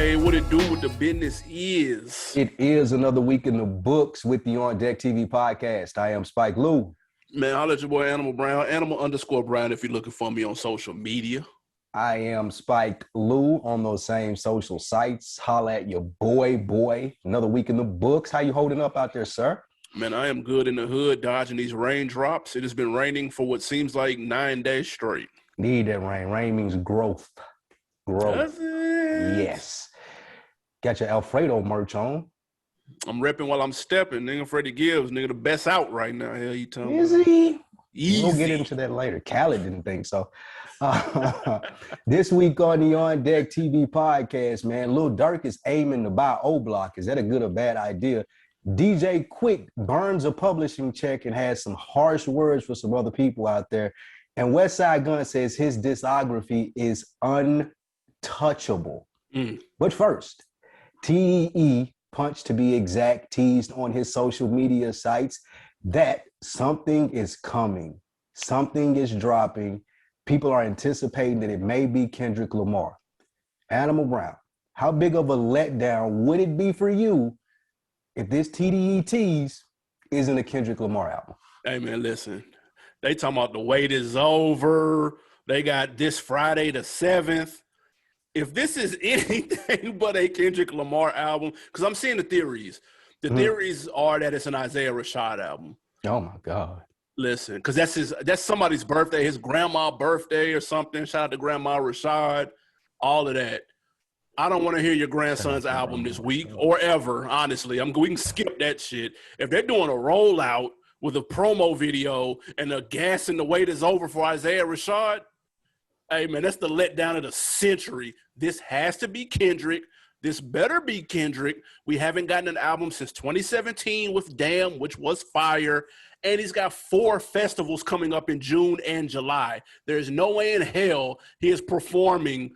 Hey, what it do, what the business is? It is another week in the books with the OndeckTV podcast. I am Spike Lou. Man, I'll let your boy Animal Brown, Animal_Brown if you're looking for me on social media. I am Spike Lou on those same social sites. Holla at your boy. Another week in the books. How you holding up out there, sir? Man, I am good in the hood, dodging these raindrops. It has been raining for what seems like 9 days straight. Need that rain. Rain means growth. Does it? Yes. Got your Alfredo merch on. I'm repping while I'm stepping. Nigga Freddie Gibbs, nigga the best out right now. Hell, you telling me? Is he? Easy. We'll get into that later. Khaled didn't think so. This week on the OndeckTV podcast, man, Lil Durk is aiming to buy O-Block. Is that a good or bad idea? DJ Quick burns a publishing check and has some harsh words for some other people out there. And Westside Gunn says his discography is untouchable. But first, TDE, Punch to be exact, teased on his social media sites that something is coming. Something is dropping. People are anticipating that it may be Kendrick Lamar. Animal Brown, how big of a letdown would it be for you if this TDE tease isn't a Kendrick Lamar album? Hey, man, listen. They talking about the wait is over. They got this Friday the 7th. If this is anything but a Kendrick Lamar album, because I'm seeing the theories. The theories are that it's an Isaiah Rashad album. Oh, my God. Listen, because that's somebody's birthday, his grandma's birthday or something. Shout out to Grandma Rashad, all of that. I don't want to hear your grandson's album this week or ever, honestly. We can skip that shit. If they're doing a rollout with a promo video and the gas and the wait is over for Isaiah Rashad, hey, man, that's the letdown of the century. This has to be Kendrick. This better be Kendrick. We haven't gotten an album since 2017 with Damn, which was fire. And he's got 4 festivals coming up in June and July. There's no way in hell he is performing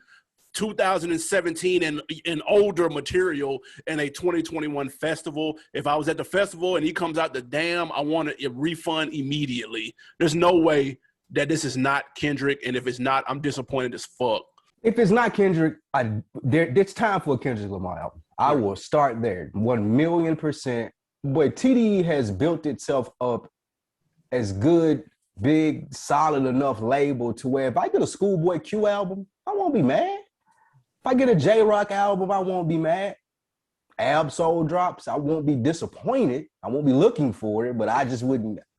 2017 and older material in a 2021 festival. If I was at the festival and he comes out the Damn, I want a refund immediately. There's no way that this is not Kendrick, and if it's not, I'm disappointed as fuck. If it's not Kendrick, it's time for a Kendrick Lamar album. I will start there, 1,000,000%. But TDE has built itself up as good, big, solid enough label to where if I get a Schoolboy Q album, I won't be mad. If I get a J-Rock album, I won't be mad. Ab-Soul drops, I won't be disappointed. I won't be looking for it, but I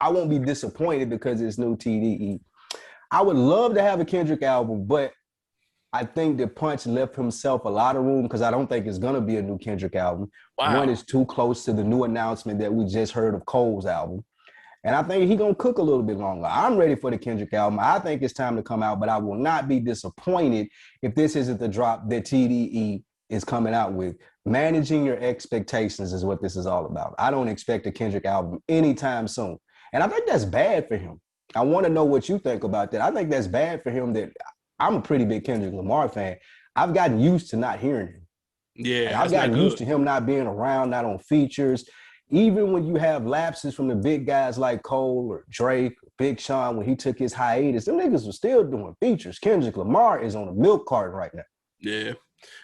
won't be disappointed because it's new TDE. I would love to have a Kendrick album, but I think that Punch left himself a lot of room because I don't think it's going to be a new Kendrick album. Wow. One is too close to the new announcement that we just heard of Cole's album. And I think he's going to cook a little bit longer. I'm ready for the Kendrick album. I think it's time to come out, but I will not be disappointed if this isn't the drop that TDE is coming out with. Managing your expectations is what this is all about. I don't expect a Kendrick album anytime soon. And I think that's bad for him. I want to know what you think about that. I think that's bad for him that I'm a pretty big Kendrick Lamar fan. I've gotten used to not hearing him. Yeah, I've gotten used to him not being around, not on features. Even when you have lapses from the big guys like Cole or Drake or Big Sean, when he took his hiatus, them niggas were still doing features. Kendrick Lamar is on a milk carton right now. Yeah.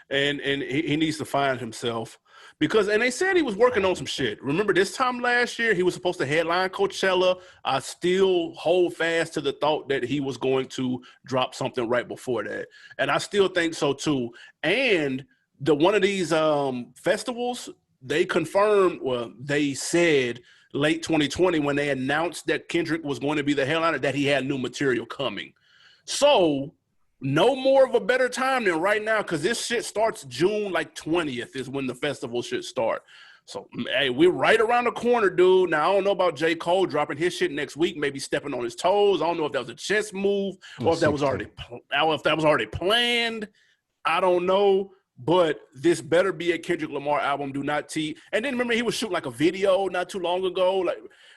And he needs to find himself because they said he was working on some shit. Remember this time last year, he was supposed to headline Coachella. I still hold fast to the thought that he was going to drop something right before that. And I still think so too. And one of these festivals, they confirmed, they said late 2020 when they announced that Kendrick was going to be the headliner that he had new material coming. So no more of a better time than right now because this shit starts June 20th is when the festival should start. So, hey, we're right around the corner, dude. Now, I don't know about J. Cole dropping his shit next week, maybe stepping on his toes. I don't know if that was a chess move or if that was already planned. I don't know. But this better be a Kendrick Lamar album. Do not tease. And then remember, he was shooting a video not too long ago.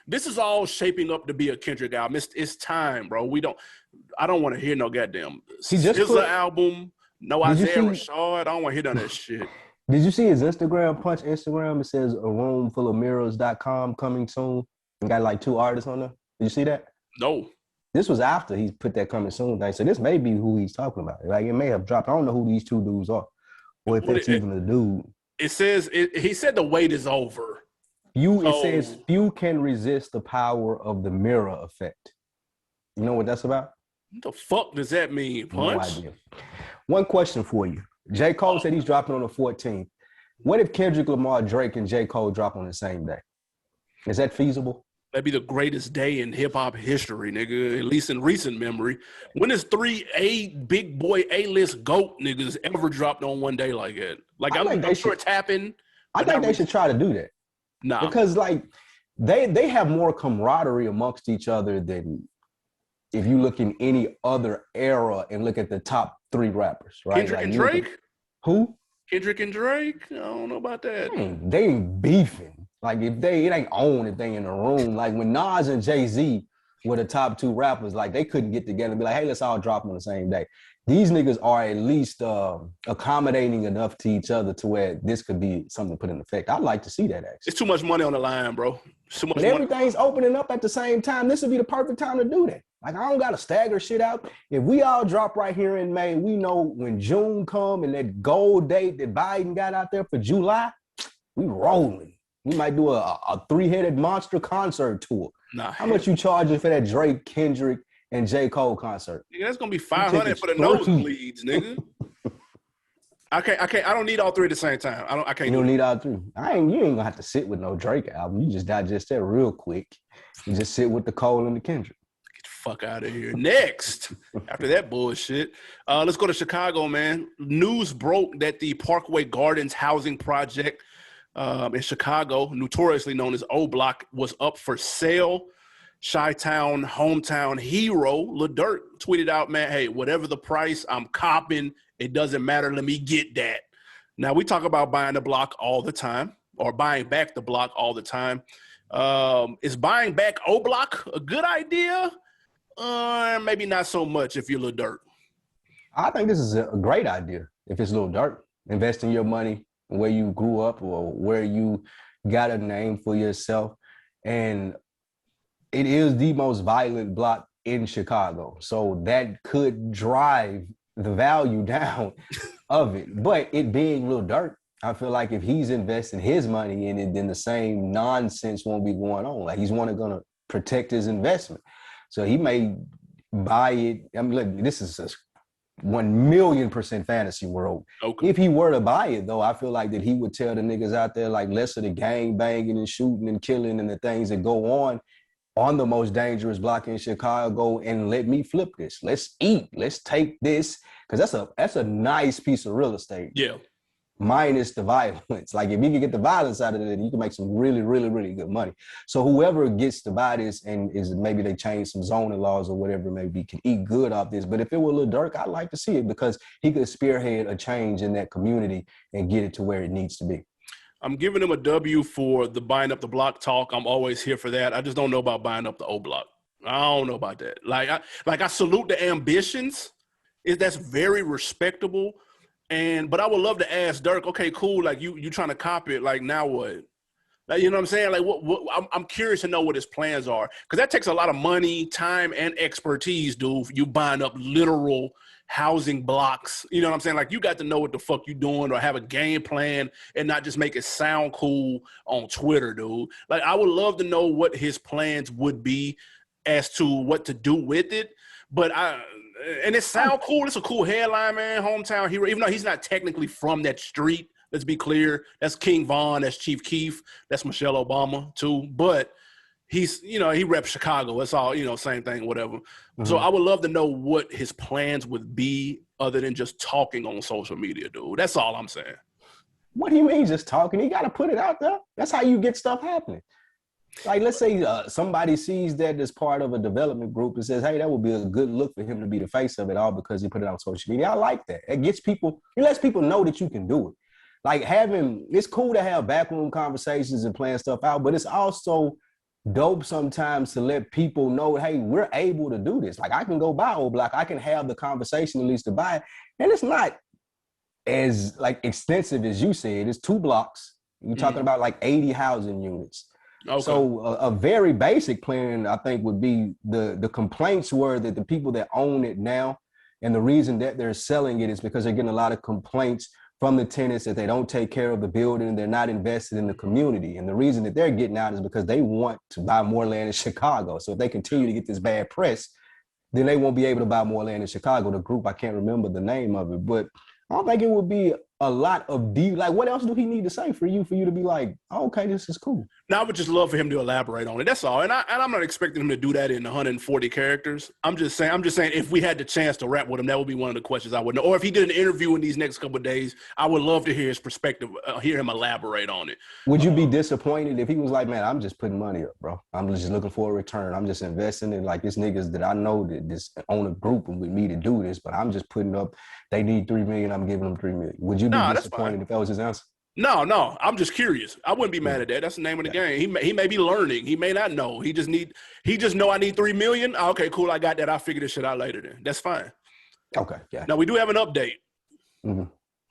This is all shaping up to be a Kendrick album. It's time, bro. I don't want to hear no goddamn SZA album. No Isaiah Rashad. I don't want to hear none of that shit. Did you see his Instagram, Punch Instagram? It says a room full of mirrors.com coming soon. And got 2 artists on there. Did you see that? No. This was after he put that coming soon thing. So this may be who he's talking about. It may have dropped. I don't know who these 2 dudes are. or if that's even a dude. It says he said the wait is over. It says few can resist the power of the mirror effect. You know what that's about? What the fuck does that mean, Punch? No idea. One question for you. J. Cole said he's dropping on the 14th. What if Kendrick Lamar, Drake, and J. Cole drop on the same day? Is that feasible? That'd be the greatest day in hip-hop history, nigga, at least in recent memory. When has 3 big boy A-list GOAT niggas ever dropped on one day like that? Like, I'm sure it's happened. I think they should try to do that. Nah. Because, like, they have more camaraderie amongst each other than if you look in any other era and look at the top 3 rappers, right? Kendrick and Drake? Who? Kendrick and Drake? I don't know about that. They ain't beefing. Like, it ain't on if they in the room. Like, when Nas and Jay-Z were the top 2 rappers, like, they couldn't get together and be like, hey, let's all drop on the same day. These niggas are at least accommodating enough to each other to where this could be something put in effect. I'd like to see that, actually. It's too much money on the line, bro. Too much but money. Everything's opening up at the same time. This would be the perfect time to do that. Like, I don't got to stagger shit out. If we all drop right here in May, we know when June come and that goal date that Biden got out there for July, we rolling. We might do a 3-headed monster concert tour. Nah, how much you charging for that Drake, Kendrick, and J. Cole concert? Nigga, that's gonna be $500 for the nosebleeds, nigga. I don't need all 3 at the same time. I can't. You don't need all 3. You ain't gonna have to sit with no Drake album. You just digest that real quick. You just sit with the Cole and the Kendrick. Get the fuck out of here. Next, after that bullshit, let's go to Chicago, man. News broke that the Parkway Gardens housing project in Chicago, notoriously known as O Block, was up for sale. Chi-Town hometown hero Lil Durk tweeted out, man, hey, whatever the price, I'm copping. It doesn't matter. Let me get that. Now, we talk about buying the block all the time, or buying back the block all the time. Is buying back O Block a good idea? Maybe not so much if you're Lil Durk. I think this is a great idea if it's Lil Durk. Investing your money where you grew up or where you got a name for yourself. And it is the most violent block in Chicago. So that could drive the value down of it. But it being Lil Durk, I feel like if he's investing his money in it, then the same nonsense won't be going on. Like, he's going to protect his investment. So he may buy it. I mean, look, this is a 1,000,000% fantasy world. Okay. If he were to buy it, though, I feel like that he would tell the niggas out there, like, less of the gang banging and shooting and killing and the things that go on the most dangerous block in Chicago, and let me flip this. Let's eat. Let's take this, because that's a nice piece of real estate. Yeah. Minus the violence. Like, if you can get the violence out of it, you can make some really, really, really good money. So whoever gets to buy this and maybe they change some zoning laws or whatever it may be, can eat good off this. But if it were Lil Durk, I'd like to see it because he could spearhead a change in that community and get it to where it needs to be. I'm giving him a W for the buying up the block talk. I'm always here for that. I just don't know about buying up the O Block. I don't know about that. I salute the ambitions. That's very respectable. But I would love to ask Durk, okay, cool. Like, you trying to copy it. Like, now what? Like, you know what I'm saying? Like, what I'm curious to know what his plans are, because that takes a lot of money, time, and expertise, dude. You buying up literal housing blocks. You know what I'm saying? Like, you got to know what the fuck you doing or have a game plan and not just make it sound cool on Twitter, dude. Like, I would love to know what his plans would be as to what to do with it. But and it sound cool. It's a cool headline, man. Hometown hero. Even though he's not technically from that street, let's be clear. That's King Von. That's Chief Keef. That's Michelle Obama too. But he's, he reps Chicago. That's all, same thing, whatever. Mm-hmm. So I would love to know what his plans would be other than just talking on social media, dude. That's all I'm saying. What do you mean just talking? You got to put it out there. That's how you get stuff happening. Like, let's say somebody sees that as part of a development group and says, hey, that would be a good look for him to be the face of it all because he put it on social media. I like that. It lets people know that you can do it. Like, it's cool to have backroom conversations and plan stuff out, but it's also dope sometimes to let people know, hey, we're able to do this. Like, I can go buy O Block. I can have the conversation at least to buy it. And it's not as, like, extensive as you said. It's 2 blocks. You're talking about, like, 80 housing units. Okay. So a very basic plan, I think, would be the complaints were that the people that own it now, and the reason that they're selling it is because they're getting a lot of complaints from the tenants that they don't take care of the building, they're not invested in the community. And the reason that they're getting out is because they want to buy more land in Chicago. So if they continue to get this bad press, then they won't be able to buy more land in Chicago. The group, I can't remember the name of it, but I don't think it would be a lot of deep. Like, what else do he need to say for you to be like, oh, okay, this is cool? Now, I would just love for him to elaborate on it. That's all. And I'm not expecting him to do that in 140 characters. I'm just saying if we had the chance to rap with him, that would be one of the questions I would know. Or if he did an interview in these next couple of days, I would love to hear his perspective, hear him elaborate on it. Would you be disappointed if he was like, man, I'm just putting money up, bro. I'm just looking for a return. I'm just investing in like this niggas that I know that just own a group with me to do this, but I'm just putting up, they need $3 million, I'm giving them $3 million. Would you be disappointed if that was his answer? No, I'm just curious. I wouldn't be mad at that. That's the name of the game. He may be learning. He may not know. He just know I need $3 million. Okay, cool. I got that. I'll figure this shit out later then. That's fine. Okay. Yeah. Now we do have an update. Mm-hmm.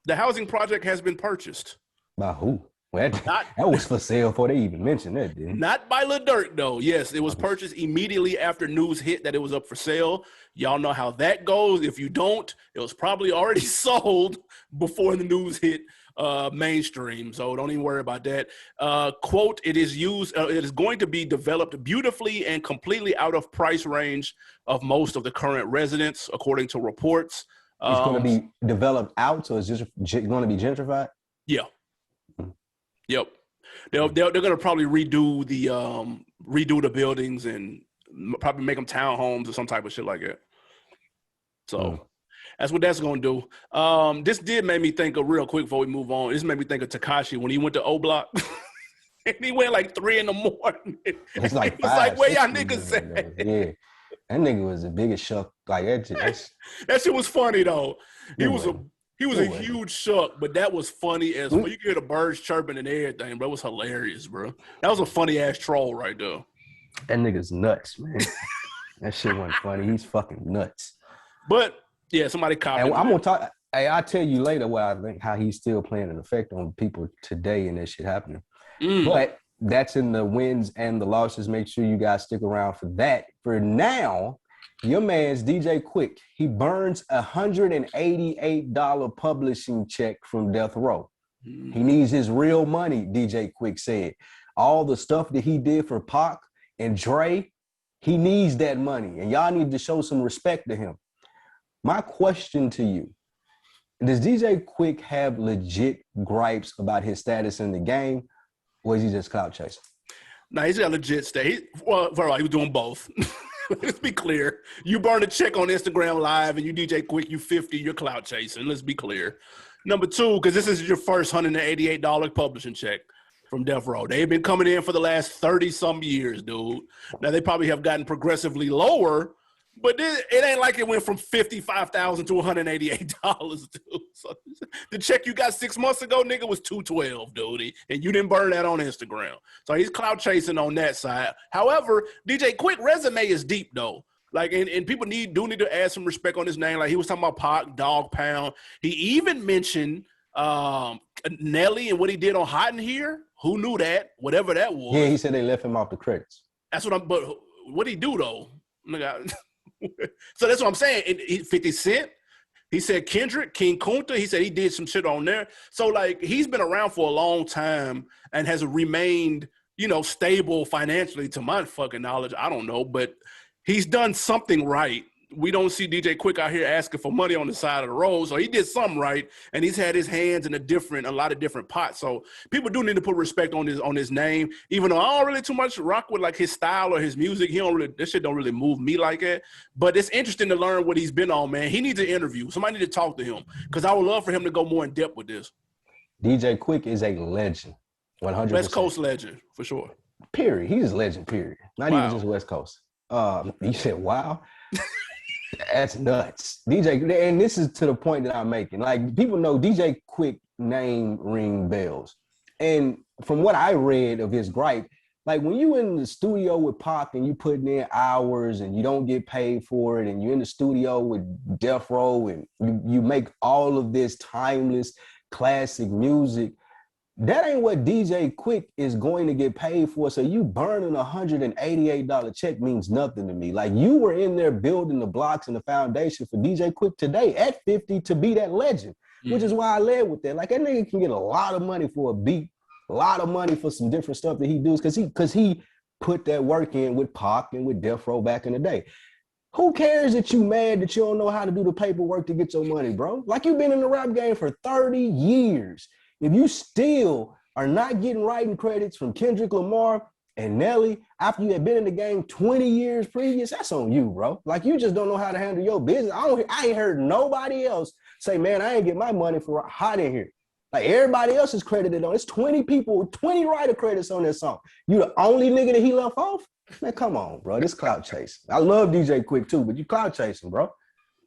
The housing project has been purchased. By who? Well, that was for sale before they even mentioned that, didn't it? Not by Lil Durk, though. Yes, it was purchased immediately after news hit that it was up for sale. Y'all know how that goes. If you don't, it was probably already sold before the news hit mainstream, so don't even worry about that. Quote, it is going to be developed beautifully and completely out of price range of most of the current residents, according to reports. It's going to be developed out, so it's just going to be gentrified? Yeah. Yep. They're going to probably redo the buildings and probably make them townhomes or some type of shit like that. So that's what that's going to do. This did make me think of, real quick before we move on, this made me think of Tekashi when he went to O Block. And he went like 3 a.m. It's like he was like, where y'all niggas at? Yeah. That nigga was the biggest shuck. Like that shit was funny though. He was a huge shuck, but that was funny as well. You could hear the birds chirping and everything, bro. It was hilarious, bro. That was a funny ass troll right there. That nigga's nuts, man. That shit wasn't funny. He's fucking nuts. But yeah, somebody copied. And I'm gonna talk. Hey, I'll tell you later what I think, how he's still playing an effect on people today and that shit happening. But that's in the wins and the losses. Make sure you guys stick around for that. For now, your man's DJ Quick, he burns $188 publishing check from Death Row. He needs his real money, DJ Quick said. All the stuff that he did for Pac and Dre, he needs that money. And y'all need to show some respect to him. My question to you, does DJ Quick have legit gripes about his status in the game, or is he just clout chasing? No, he's got legit state. Well, he was doing both. Let's be clear. You burn a check on Instagram Live and you DJ Quick, you 50, you're clout chasing. Let's be clear. Number two, because this is your first $188 publishing check from Death Row. They've been coming in for the last 30-some years, dude. Now, they probably have gotten progressively lower, but it ain't like it went from $55,000 to $188, dude. So the check you got 6 months ago, nigga, was $212, dude, and you didn't burn that on Instagram. So he's clout chasing on that side. However, DJ Quick resume is deep though. Like, and people do need to add some respect on his name. Like he was talking about Pac, Dog Pound. He even mentioned Nelly and what he did on Hot in Here. Who knew that? Whatever that was. Yeah, he said they left him off the credits. That's what but what'd he do though? So that's what I'm saying. 50 Cent, he said Kendrick, King Kunta, he said he did some shit on there. So like he's been around for a long time and has remained, stable financially to my fucking knowledge. I don't know, but he's done something right. We don't see DJ Quick out here asking for money on the side of the road. So he did something right, and he's had his hands in a lot of different pots. So people do need to put respect on his name, even though I don't really too much rock with like his style or his music. This shit don't really move me like that. But it's interesting to learn what he's been on, man. He needs an interview. Somebody need to talk to him because I would love for him to go more in depth with this. DJ Quick is a legend, 100%. West Coast legend for sure. Period. He's a legend. Period. Not even just West Coast. You said wow. That's nuts. DJ, and this is to the point that I'm making. Like, people know DJ Quick name ring bells. And from what I read of his gripe, like when you in the studio with Pac and you putting in hours and you don't get paid for it, and you're in the studio with Death Row and you make all of this timeless classic music, that ain't what DJ Quick is going to get paid for. So you burning $188 check means nothing to me. Like, you were in there building the blocks and the foundation for DJ Quick today at 50 to be that legend. which is why I led with that. Like that nigga can get a lot of money for a beat, a lot of money for some different stuff that he does because he put that work in with Pac and with Death Row back in the day. Who cares that you mad that you don't know how to do the paperwork to get your money, bro? Like you've been in the rap game for 30 years. If you still are not getting writing credits from Kendrick Lamar and Nelly after you had been in the game 20 years previous, that's on you, bro. Like you just don't know how to handle your business. I ain't heard nobody else say, man, I ain't get my money for hot in here. Like everybody else is credited on. It's 20 people, 20 writer credits on this song. You the only nigga that he left off? Man, come on, bro. This clout chasing. I love DJ Quick too, but you clout chasing, bro.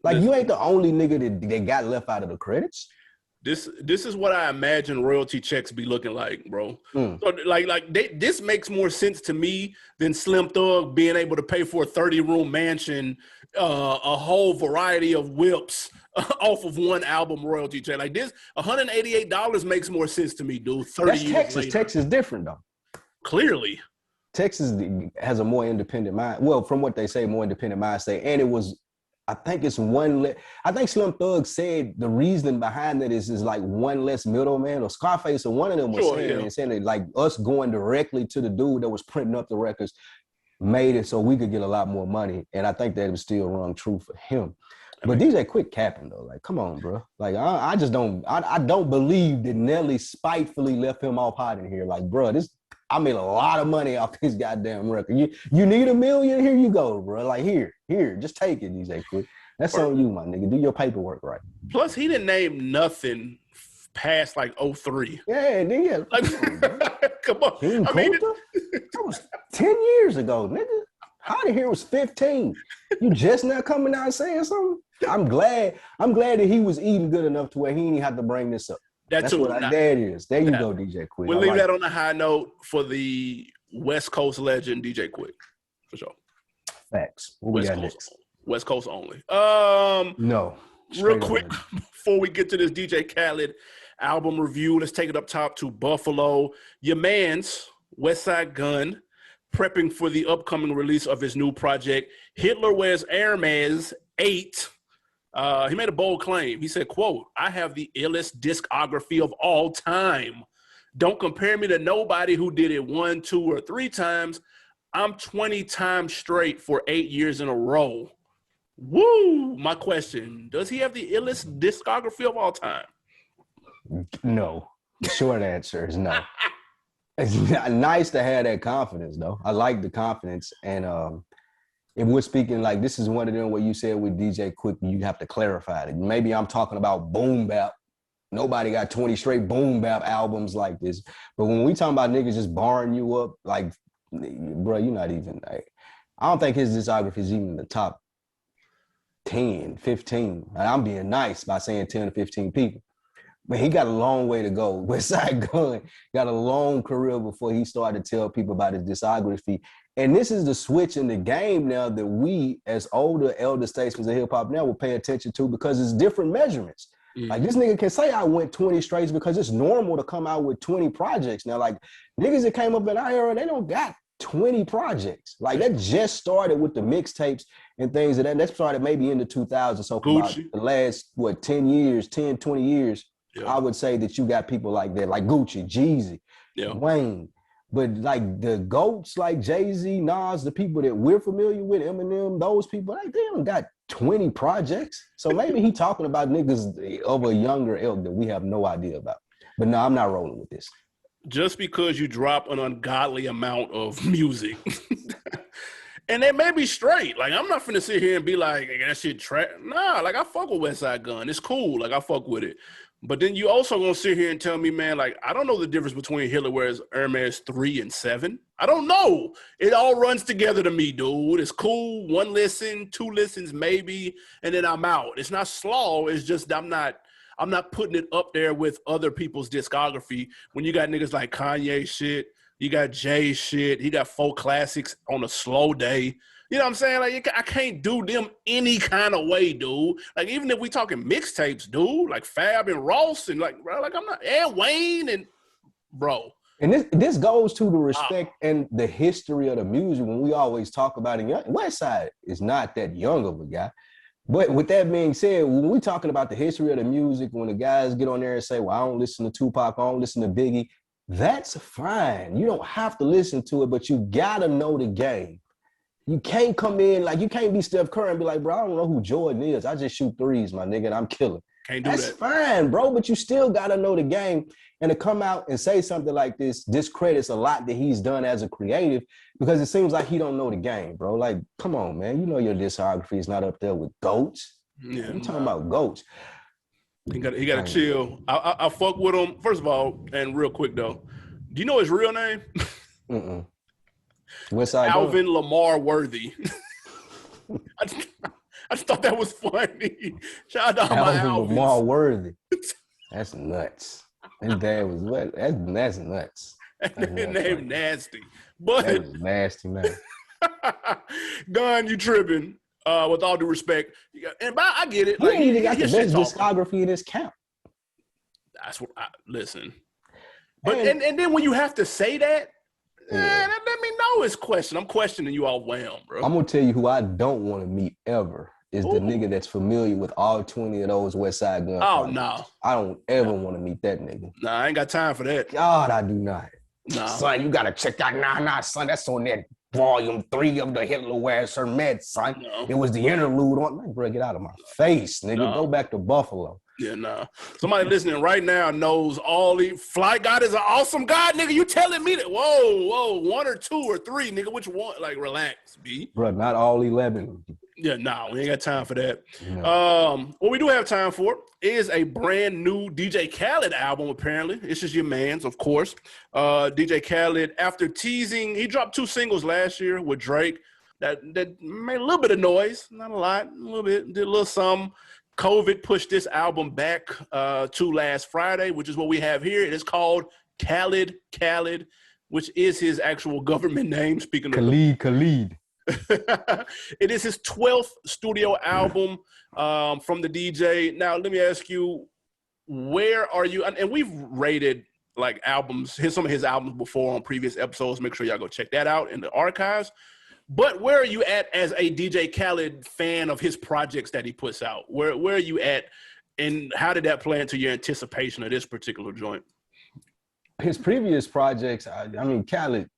Like you ain't the only nigga that got left out of the credits. This is what I imagine royalty checks be looking like, bro. So this makes more sense to me than Slim Thug being able to pay for a 30-room mansion, a whole variety of whips off of one album royalty check. Like this, $188 makes more sense to me, dude. 30 That's years Texas. later. Texas is different though. Clearly. Texas has a more independent mind. Well, from what they say, more independent mindset. And it was, I think it's I think Slim Thug said the reason behind that is like one less middleman, or Scarface or one of them was saying that like us going directly to the dude that was printing up the records made it so we could get a lot more money. And I think that was still wrong true for him. But DJ Quick capping though, like come on, bro. Like I just don't, I don't believe that Nelly spitefully left him off hot in here. Like, bro, I made a lot of money off this goddamn record. You need $1 million? Here you go, bro. Like here, just take it, DJ Quick. That's on you, my nigga. Do your paperwork right. Plus, he didn't name nothing past like 03. Yeah, nigga. Like, come on. I mean, that was 10 years ago, nigga. Hot in here was 15. You just now coming out and saying something? I'm glad that he was eating good enough to where he didn't have to bring this up. That's what that is. There you go, DJ Quick. We'll leave that on a high note for the West Coast legend, DJ Quick, for sure. Facts. What we got next? West Coast only. No. Real quick, before we get to this DJ Khaled album review, let's take it up top to Buffalo. Your man's Westside Gunn, prepping for the upcoming release of his new project, Hitler Wears Hermes 8. He made a bold claim. He said, quote, I have the illest discography of all time. Don't compare me to nobody who did it 1, 2, or 3 times. I'm 20 times straight for 8 years in a row. Woo! My question, does he have the illest discography of all time? No. The short answer is no. It's nice to have that confidence, though. I like the confidence. And if we're speaking like this is one of them where you said with DJ Quick, you have to clarify it. Maybe I'm talking about boom bap. Nobody got 20 straight boom bap albums like this. But when we talking about niggas just barring you up, like, bro, you're not even, like, I don't think his discography is even in the top 10, 15. And I'm being nice by saying 10 to 15 people. But he got a long way to go. Westside Gunn got a long career before he started to tell people about his discography. And this is the switch in the game now that we, as older elder statesmen of hip-hop now, will pay attention to because it's different measurements. Like this nigga can say I went 20 straights because it's normal to come out with 20 projects. Now, like niggas that came up in our era, they don't got 20 projects. Like that just started with the mixtapes and things of that. That started maybe in the 2000s. So for about the last, 10 years, 10, 20 years, I would say that you got people like that, like Gucci, Jeezy, Wayne. But like the GOATs like Jay-Z, Nas, the people that we're familiar with, Eminem, those people, like, they don't got 20 projects. So maybe he talking about niggas of a younger ilk that we have no idea about. But no, I'm not rolling with this. Just because you drop an ungodly amount of music. And they may be straight. Like, I'm not finna sit here and be like, hey, that shit trash. Nah, like, I fuck with Westside Gunn. It's cool. Like, I fuck with it. But then you also gonna sit here and tell me, man, like, I don't know the difference between Hitler Wears Hermes 3 and 7. I don't know. It all runs together to me, dude. It's cool. 1 listen, 2 listens, maybe, and then I'm out. It's not slow. It's just I'm not putting it up there with other people's discography. When you got niggas like Kanye shit, you got Jay shit, he got 4 classics on a slow day. You know what I'm saying? Like, I can't do them any kind of way, dude. Like, even if we talking mixtapes, dude, like Fab and Ross and like, bro, like I'm not, and Wayne and bro. And this goes to the respect and the history of the music when we always talk about it. Westside is not that young of a guy. But with that being said, when we're talking about the history of the music, when the guys get on there and say, well, I don't listen to Tupac, I don't listen to Biggie, that's fine. You don't have to listen to it, but you gotta know the game. You can't come in, like you can't be Steph Curry and be like, bro, I don't know who Jordan is. I just shoot threes, my nigga, and I'm killing. Can't do That's that. fine, bro, but you still gotta know the game. And to come out and say something like this discredits a lot that he's done as a creative, because it seems like he don't know the game, bro. Like, come on, man. You know your discography is not up there with GOATs. Yeah, I'm talking about GOATs. He got to chill. I fuck with him. First of all, and real quick though, do you know his real name? Alvin Lamar Worthy. I just thought that was funny. Shout out to my Alvin Lamar Worthy. That's nuts. His dad was what? That's nuts. That name nasty. But that was nasty, man. Gun, you tripping. With all due respect. And I get it. He ain't even got the best discography in this count. That's what listen. But and then when you have to say that, let me know his question. I'm questioning you all wham, bro. I'm gonna tell you who I don't want to meet ever is the nigga that's familiar with all 20 of those West Side Gun. Oh, no. I don't ever want to meet that nigga. Nah, I ain't got time for that. God, I do not. Nah. Son, you gotta check that. Nah, son, that's on that volume 3 of the Hitler Wears Her Med, son. No. It was the interlude on. Like, bro, get out of my face, nigga. No. Go back to Buffalo. Yeah, nah. Somebody listening right now knows all the Fly God is an awesome God, nigga. You telling me that? Whoa, 1 or 2 or 3, nigga. Which one? Like, relax, B. Bro, not all 11. Yeah, nah, we ain't got time for that. No. What we do have time for is a brand new DJ Khaled album, apparently. It's just your man's, of course. DJ Khaled, after teasing, he dropped 2 singles last year with Drake that made a little bit of noise. Not a lot, a little bit, did a little something. COVID pushed this album back to last Friday, which is what we have here. It is called Khaled Khaled, which is his actual government name. Speaking of Khaled. It is his 12th studio album from the DJ. Now, let me ask you, where are you? And we've rated like albums, some of his albums before on previous episodes. Make sure y'all go check that out in the archives. But where are you at as a DJ Khaled fan of his projects that he puts out? Where are you at, and how did that play into your anticipation of this particular joint? His previous projects, I mean, Khaled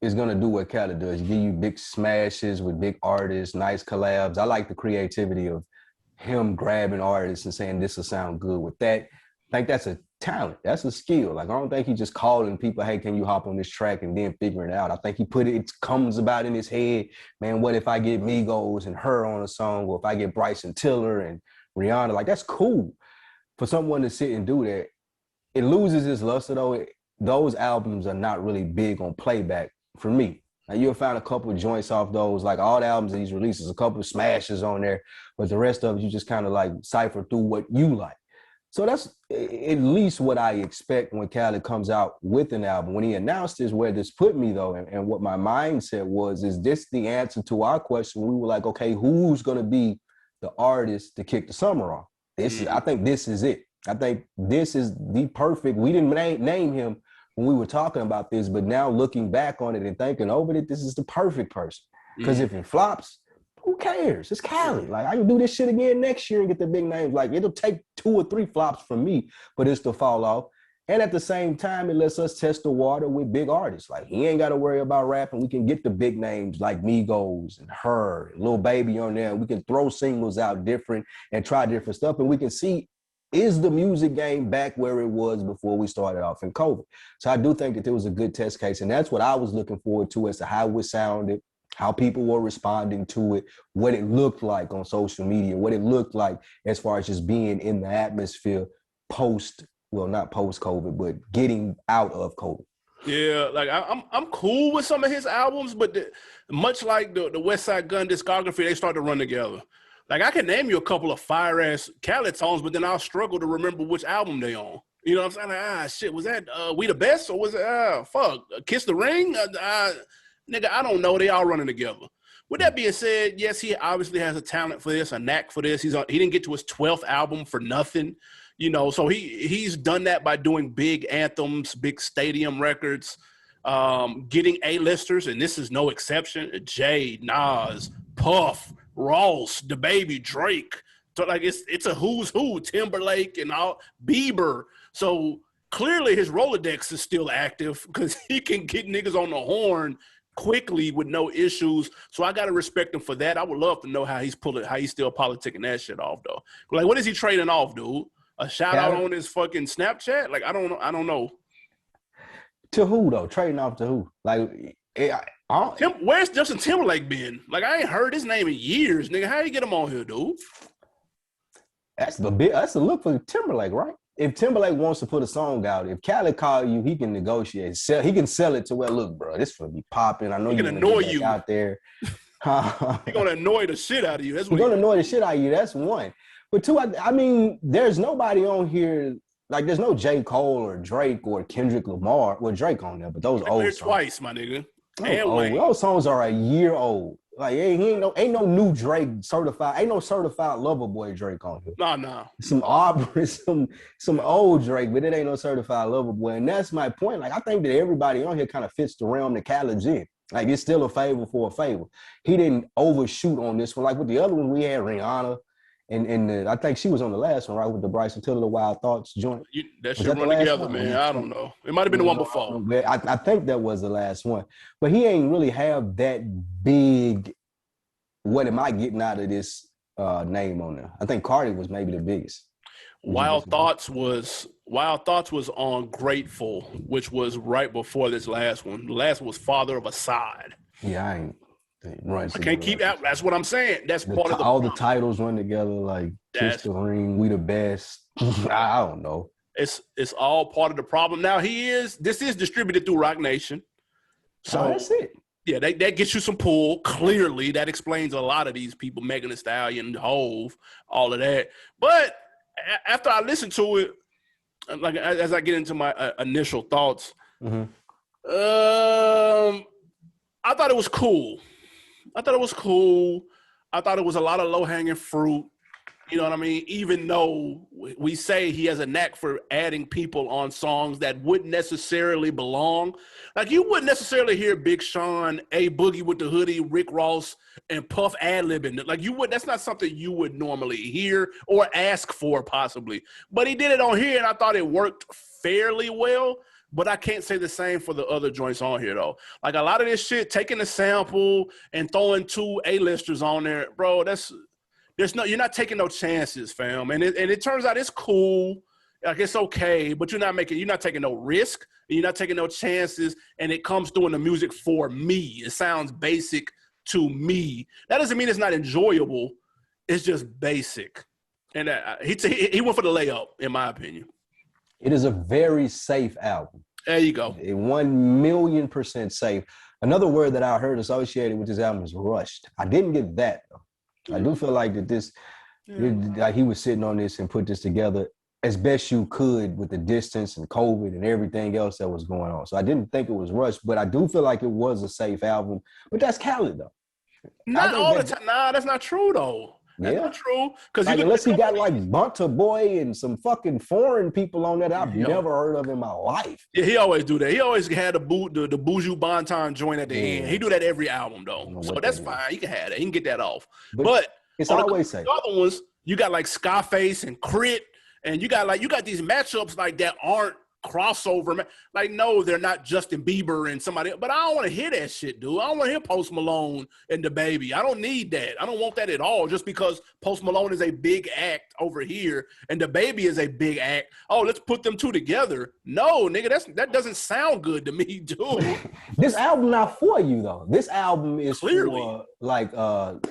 is going to do what Khaled does. Give you big smashes with big artists, nice collabs. I like the creativity of him grabbing artists and saying, this will sound good with that. I think that's a talent. That's a skill. Like, I don't think he just calling people, hey, can you hop on this track and then figuring it out. I think he it comes about in his head, man, what if I get Migos and her on a song, or if I get Bryson Tiller and Rihanna? Like, that's cool for someone to sit and do that. It loses its luster, though. Those albums are not really big on playback for me. Now, you'll find a couple of joints off those, like all the albums that he's releases, a couple of smashes on there, but the rest of it, you just kind of like cipher through what you like. So that's at least what I expect when Khaled comes out with an album. When he announced this, where this put me, though, and what my mindset was, is this the answer to our question? We were like, okay, who's going to be the artist to kick the summer off? I think this is it. I think this is the perfect, we didn't name him when we were talking about this, but now looking back on it and thinking over it, this is the perfect person. Because if it flops, who cares? It's Khaled. Like, I can do this shit again next year and get the big names. Like, it'll take 2 or 3 flops from me, but it's to fall off. And at the same time, it lets us test the water with big artists. Like, he ain't got to worry about rapping. We can get the big names like Migos and Her, and Lil Baby on there. We can throw singles out different and try different stuff. And we can see, is the music game back where it was before we started off in COVID? So I do think that there was a good test case. And that's what I was looking forward to, as to how it sounded, how people were responding to it, what it looked like on social media, what it looked like as far as just being in the atmosphere not post-COVID, but getting out of COVID. Yeah, like I'm cool with some of his albums, but much like the West Side Gun discography, they start to run together. Like, I can name you a couple of fire-ass Khaled songs, but then I'll struggle to remember which album they on. You know what I'm saying? Like, shit, was that We the Best, or was it, Kiss the Ring? Nigga, I don't know. They all running together. With that being said, yes, he obviously has a talent for this, a knack for this. He didn't get to his 12th album for nothing, you know. So he's done that by doing big anthems, big stadium records, getting A-listers, and this is no exception. Jay, Nas, Puff, Ross, DaBaby, Drake. So like it's a who's who, Timberlake and all, Bieber. So clearly his Rolodex is still active because he can get niggas on the horn quickly with no issues. So I gotta respect him for that. I would love to know how he's still politicking that shit off though. Like, what is he trading off, dude? A shout out on his fucking Snapchat? Like, I don't know. To who though? Trading off to who? Like, where's Justin Timberlake been? Like, I ain't heard his name in years, nigga. How you get him on here, dude? That's a look for Timberlake, right? If Timberlake wants to put a song out, if Khaled call you, he can negotiate. He can sell it to where, look, bro, this gonna be popping. I know you're gonna annoy you out there. He's gonna annoy the shit out of you. He's gonna annoy the shit out of you. That's one. But two, I mean, there's nobody on here. Like, there's no J. Cole or Drake or Kendrick Lamar. Well, Drake on there, but those old songs. Twice, my nigga. Those songs are a year old. Like, ain't no new Drake certified. Ain't no certified lover boy Drake on here. No. Some Aubrey, some old Drake, but it ain't no certified lover boy. And that's my point. Like, I think that everybody on here kind of fits the realm that Khaled's in. Like, it's still a favor for a favor. He didn't overshoot on this one. Like with the other one, we had Rihanna. And I think she was on the last one, right, with the Bryson Tiller, the Wild Thoughts joint. That should run together, one? Man. I don't know. It might have been the one before. I think that was the last one. But he ain't really have that big, what am I getting out of this name on there? I think Cardi was maybe the biggest. Wild Thoughts was on Grateful, which was right before this last one. The last one was Father of Assad. Yeah, I ain't. Right, I can't keep out. That's what I'm saying. That's part of all the titles run together. Like Kiss the Ring, We the Best. I don't know. It's all part of the problem. Now this is distributed through Roc Nation, so that's it. Yeah, that gets you some pull. Clearly, that explains a lot of these people, Megan Thee Stallion, Hove, all of that. But after I listen to it, like as I get into my initial thoughts, I thought it was cool. I thought it was a lot of low-hanging fruit. You know what I mean? Even though we say he has a knack for adding people on songs that wouldn't necessarily belong. Like, you wouldn't necessarily hear Big Sean, A Boogie with the Hoodie, Rick Ross, and Puff ad-libbing. Like, that's not something you would normally hear or ask for, possibly. But he did it on here, and I thought it worked fairly well. But I can't say the same for the other joints on here, though. Like, a lot of this shit, taking a sample and throwing two A-listers on there, bro, you're not taking no chances, fam. And it turns out it's cool. Like, it's okay, but you're not taking no risk, and you're not taking no chances, and it comes through in the music for me. It sounds basic to me. That doesn't mean it's not enjoyable. It's just basic. And he went for the layup, in my opinion. It is a very safe album. There you go. 1,000,000% safe. Another word that I heard associated with this album is rushed. I didn't get that, though. I do feel like that like he was sitting on this and put this together as best you could with the distance and COVID and everything else that was going on. So I didn't think it was rushed, but I do feel like it was a safe album. But that's Khaled, though. Not all the time. Nah, that's not true, though. That's not true. Because unless he got like Bunta Boy and some fucking foreign people on that I've never heard of in my life. Yeah, he always do that. He always had the Buju Banton joint at the end. He do that every album though, so that's fine. He can have that. He can get that off. But it's always safe. The other ones, you got like Scarface and Crit, and you got these matchups like that aren't crossover. Like, no, they're not Justin Bieber and somebody else. But I don't want to hear that shit, dude. I don't want to hear Post Malone and DaBaby. I don't need that. I don't want that at all. Just because Post Malone is a big act over here and DaBaby is a big act. Oh, let's put them two together. No, nigga, that doesn't sound good to me, dude. This album not for you though. This album is clearly for like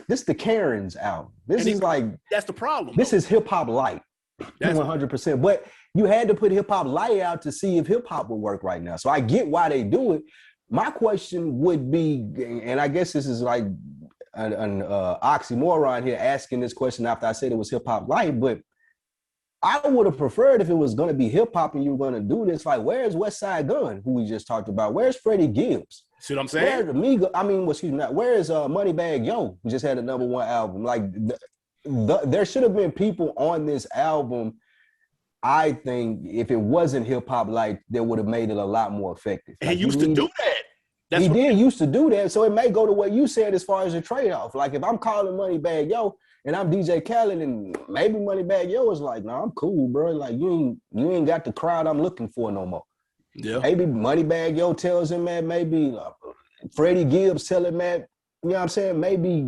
this the Karen's album. This is like that's the problem. This is hip hop light. 100%. But you had to put hip hop light out to see if hip hop would work right now. So I get why they do it. My question would be, and I guess this is like an oxymoron here asking this question after I said it was hip hop light, but I would have preferred if it was going to be hip hop and you were going to do this. Like, where's West Side Gun, who we just talked about? Where's Freddie Gibbs? See what I'm saying? Where's Amiga? Where's Moneybagg Yo, who just had a #1 album? Like, there should have been people on this album. I think if it wasn't hip hop, like, that would have made it a lot more effective. Like, he used to do that. That's He what did used to do that, so it may go to what you said as far as a trade-off. Like if I'm calling Moneybagg Yo and I'm DJ Khaled, and maybe Moneybagg Yo is like, "Nah, I'm cool, bro. Like you ain't got the crowd I'm looking for no more." Yeah. Maybe Moneybagg Yo tells him that. Maybe Freddie Gibbs tell him that. You know what I'm saying? Maybe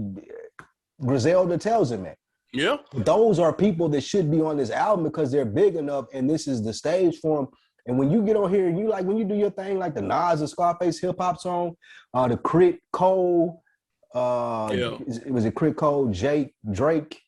Griselda tells him that. Yeah. Those are people that should be on this album because they're big enough, and this is the stage for them. And when you get on here, you like when you do your thing, like the Nas and Scarface hip hop song, the Crit Cole, was it Crit Cole, Drake?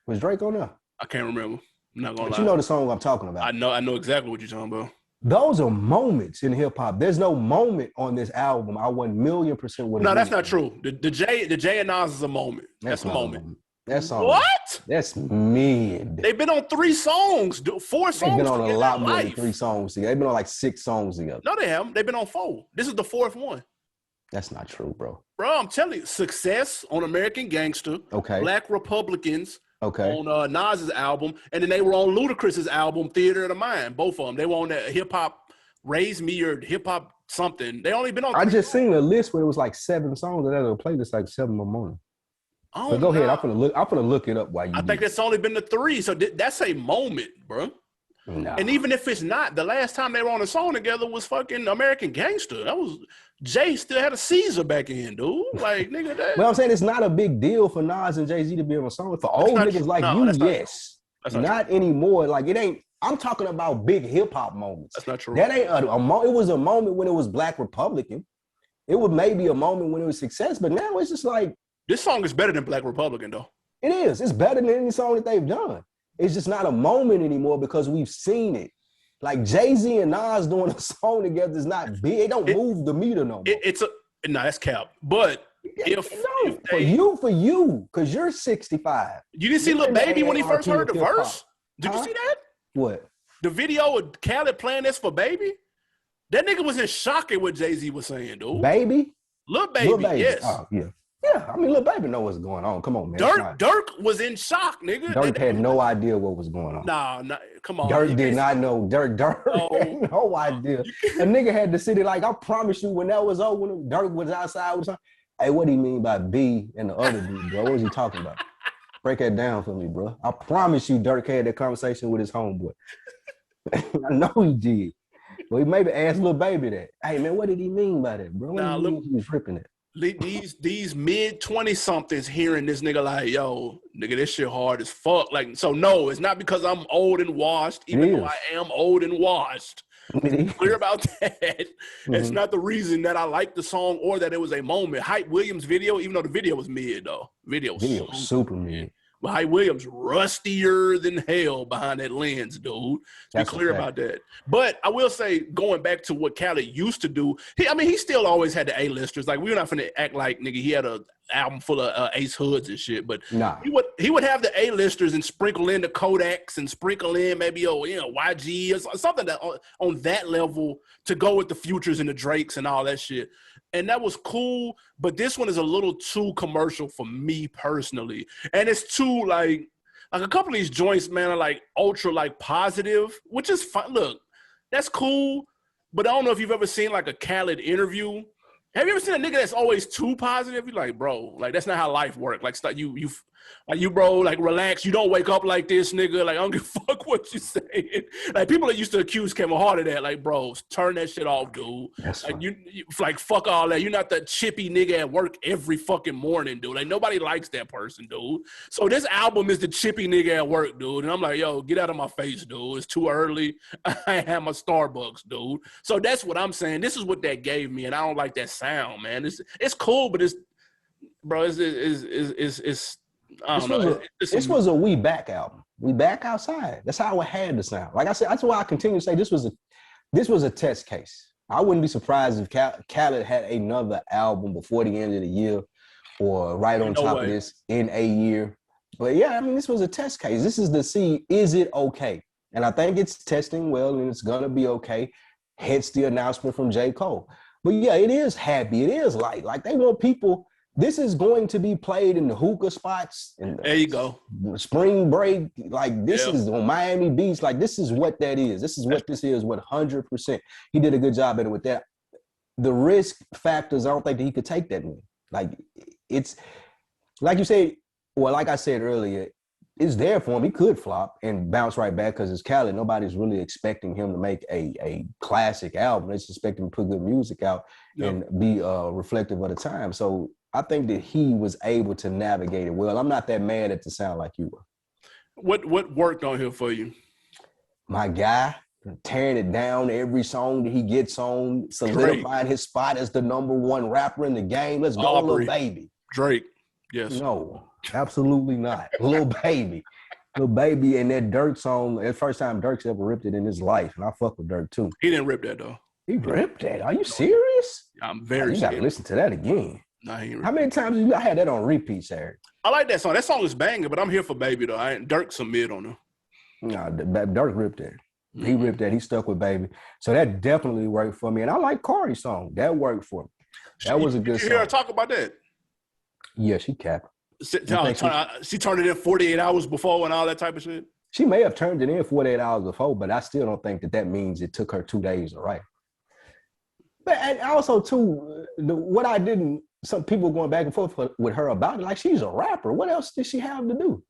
Was Drake on there? I can't remember. I'm not gonna But lie. you know the song I'm talking about. I know exactly what you're talking about. Those are moments in hip hop. There's no moment on this album I 1,000,000% would. No, that's not true. The Jay and Nas is a moment. That's a moment. That's on. What? That's mid. They've been on 3 songs, 4 songs. They've been on a lot more than 3 songs together. They've been on like 6 songs together. No, they haven't. They've been on 4. This is the 4th one. That's not true, bro. Bro, I'm telling you, Success on American Gangster. Okay. Black Republicans. Okay. On Nas's album, and then they were on Ludacris's album, Theater of the Mind. Both of them. They were on that hip hop Raise Me or hip hop something. They only been on. I just seen a list where it was like 7 songs, and that'll play this like 7 in the morning. Oh, but go ahead. I'm gonna look it up while you. I think that's only been the 3. So that's a moment, bro. Nah. And even if it's not, the last time they were on a song together was fucking American Gangster. That was Jay still had a Caesar back in, dude. Like nigga, that. Well, I'm saying it's not a big deal for Nas and Jay-Z to be on a song. For old niggas like you, yes. Not anymore. Like it ain't. I'm talking about big hip hop moments. That's not true. That ain't a moment. It was a moment when it was Black Republican. It was maybe a moment when it was Success, but now it's just like this song is better than Black Republican, though. It is. It's better than any song that they've done. It's just not a moment anymore because we've seen it. Like Jay-Z and Nas doing a song together is not big. It don't move the meter no more. That's cap. But for you, because you're 65. You didn't see Lil Baby when he first heard the verse? Did you see that? What? The video of Khaled playing this for Baby? That nigga was in shock at what Jay-Z was saying, dude. Baby? Lil Baby, yes. Oh, yeah. Yeah, I mean, Lil Baby know what's going on. Come on, man. Dirk was in shock, nigga. Dirk had no idea what was going on. Nah, come on. Dirk did not know. Dirk had no idea. A nigga had to sit there like, I promise you, when that was over, when Dirk was outside with something, hey, what do you mean by B and the other B, bro? What was he talking about? Break that down for me, bro. I promise you, Dirk had that conversation with his homeboy. I know he did. Well, he maybe asked Lil Baby that. Hey, man, what did he mean by that, bro? What did he mean he was ripping it? These mid-20-somethings hearing this nigga like, yo, nigga, this shit hard as fuck. Like, so no, it's not because I'm old and washed, even though I am old and washed. Clear about that. Mm-hmm. It's not the reason that I like the song or that it was a moment. Hype Williams' video, even though the video was mid, though. Video was super mid. But Hype Williams rustier than hell behind that lens, dude. Be clear about that. But I will say, going back to what Khaled used to do, he still always had the A-listers. Like, we're not finna act like, nigga, he had an album full of Ace Hoods and shit. But he would have the A-listers and sprinkle in the Kodaks and sprinkle in maybe YG or something that on that level to go with the Futures and the Drakes and all that shit. And that was cool, but this one is a little too commercial for me personally. And it's too like a couple of these joints, man, are like ultra like positive, which is fun. Look, that's cool, but I don't know if you've ever seen like a Khaled interview. Have you ever seen a nigga that's always too positive? You're like, bro, like that's not how life works. Like you bro, like relax. You don't wake up like this, nigga. Like I don't give a fuck what you saying. Like people that used to accuse Kevin Hart of that, like bro, turn that shit off, dude. That's like you like fuck all that. You're not that chippy nigga at work every fucking morning, dude. Like nobody likes that person, dude. So this album is the chippy nigga at work, dude. And I'm like, yo, get out of my face, dude. It's too early. I have my Starbucks, dude. So that's what I'm saying. This is what that gave me, and I don't like that sound, man. It's cool, but it's This was a We Back album. We Back outside. That's how it had to sound. Like I said, that's why I continue to say this was a test case. I wouldn't be surprised if Khaled had another album before the end of the year or right on top of this in a year. But yeah, I mean, this was a test case. This is to see, is it okay? And I think it's testing well and it's gonna be okay. Hence the announcement from J. Cole. But yeah, it is happy. It is light. Like they want people. This is going to be played in the hookah spots. There you go. Spring break. Like this is on Miami Beach. Like this is what that is. This is what this is 100%. He did a good job at it with that. the risk factors, I don't think that he could take that many. Like, it's like you say, well, like I said earlier, it's there for him. He could flop and bounce right back because it's Khaled. Nobody's really expecting him to make a classic album. They're just expecting him to put good music out and be reflective of the time. So I think that he was able to navigate it well. I'm not that mad at the sound like you were. What worked on here for you? My guy, tearing it down every song that he gets on, solidifying his spot as the #1 rapper in the game. Let's go, Lil Baby. Drake, yes. No, absolutely not. Lil Baby. Lil Baby and that Durk song, the first time Durk's ever ripped it in his life, and I fuck with Durk too. He didn't rip that though. He ripped that? Are you serious? I'm very serious. You gotta listen to that again. Nah, he How many times have you had that on repeat, Sarah? I like that song. That song is banging, but I'm here for Baby though. Durk's some mid on him. Nah, Durk ripped that. He ripped that. He stuck with Baby. So that definitely worked for me. And I like Cardi's song. That worked for me. That was a good song. You hear her talk about that? Yeah, she capped. She turned it in 48 hours before and all that type of shit? She may have turned it in 48 hours before, but I still don't think that means it took her 2 days to write. But and also, too, some people going back and forth with her about it, like she's a rapper. What else does she have to do?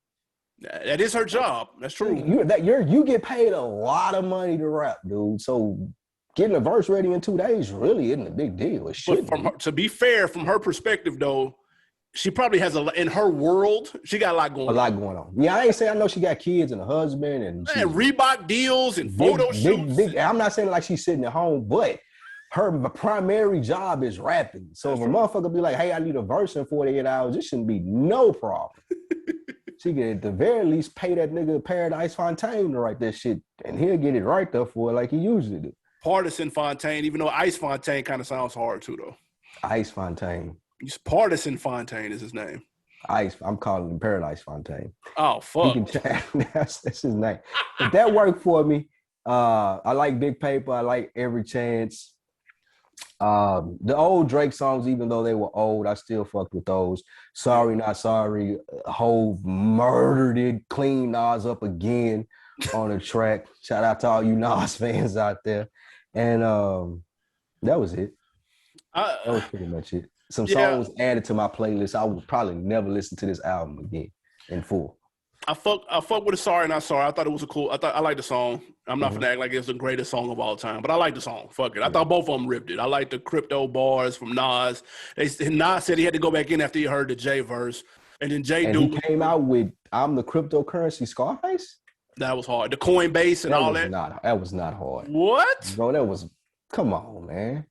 That is her job. That's true. You get paid a lot of money to rap, dude. So getting a verse ready in 2 days really isn't a big deal. It should be. To be fair, from her perspective, though, she probably has in her world, she got a lot going on. Yeah, I ain't saying I know she got kids and a husband and Reebok deals and photo shoots. I'm not saying like she's sitting at home, but her primary job is rapping. So if a motherfucker be like, hey, I need a verse in 48 hours, this shouldn't be no problem. She can at the very least pay that nigga Paradise Fontaine to write that shit, and he'll get it right there for her like he usually do. Partisan Fontaine, even though Ice Fontaine kind of sounds hard too, though. Ice Fontaine. Partisan Fontaine is his name. Ice, I'm calling him Paradise Fontaine. Oh, fuck. That's his name. But that worked for me. I like Big Paper. I like Every Chance. The old Drake songs, even though they were old, I still fucked with those. Sorry Not Sorry, Hove murdered it, clean Nas up again on the track. Shout out to all you Nas fans out there. And that was it. That was pretty much it. Some songs added to my playlist. I would probably never listen to this album again in full. I fuck with a Sorry Not Sorry. I thought it was I like the song. I'm not gonna act like it's the greatest song of all time, but I like the song. Fuck it. I thought both of them ripped it. I like the crypto bars from Nas. Nas said he had to go back in after he heard the J verse, and then he came out with "I'm the Cryptocurrency Scarface." That was hard. The Coinbase and all that. That was not hard. What? Bro, that was. Come on, man.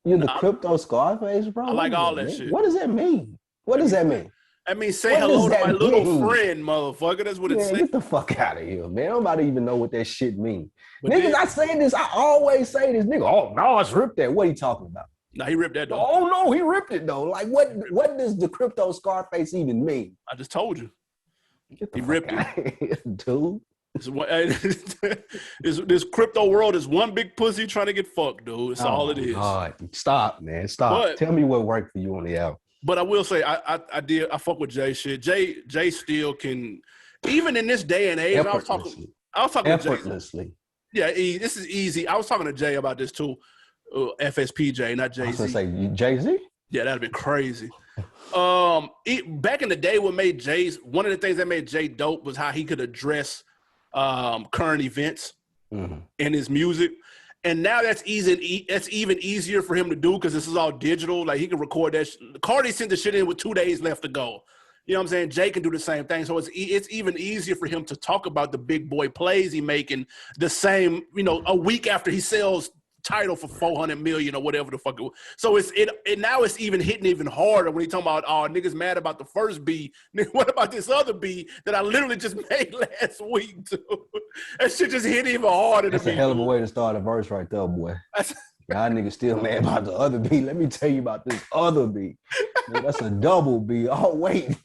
You're the crypto Scarface, bro. I like all that shit. What does that mean? What does that mean? I mean, say hello to my little friend, motherfucker. That's what it says. Get the fuck out of here, man. Nobody even know what that shit means. Niggas, I say this. I always say this. Nigga, oh, Nas ripped that. What are you talking about? Nah, he ripped that, though. Oh, no, he ripped it, though. Like, what does the crypto Scarface even mean? I just told you. He ripped it. Dude. This crypto world is one big pussy trying to get fucked, dude. It's all it is. God. Stop, man. Stop. Tell me what worked for you on the album. But I will say, I fuck with Jay shit. Jay still can, even in this day and age. I was talking effortlessly. Yeah, this is easy. I was talking to Jay about this too. FSPJ, not Jay-Z. I was gonna say Jay-Z? Yeah, that'd been crazy. Back in the day, one of the things that made Jay dope was how he could address current events in his music. And now that's easy. That's even easier for him to do because this is all digital. Like he can record that. Cardi sent the shit in with 2 days left to go. You know what I'm saying? Jay can do the same thing. So it's even easier for him to talk about the big boy plays he making the same, a week after he sells Tidal for $400 million or whatever the fuck it was. So now it's even hitting even harder when he talking about, oh, niggas mad about the first B. What about this other B that I literally just made last week, too? That shit just hit even harder. That's a hell of a way to start a verse right there, boy. Y'all niggas still mad about the other B. Let me tell you about this other B. Man, that's a double B. Oh, wait.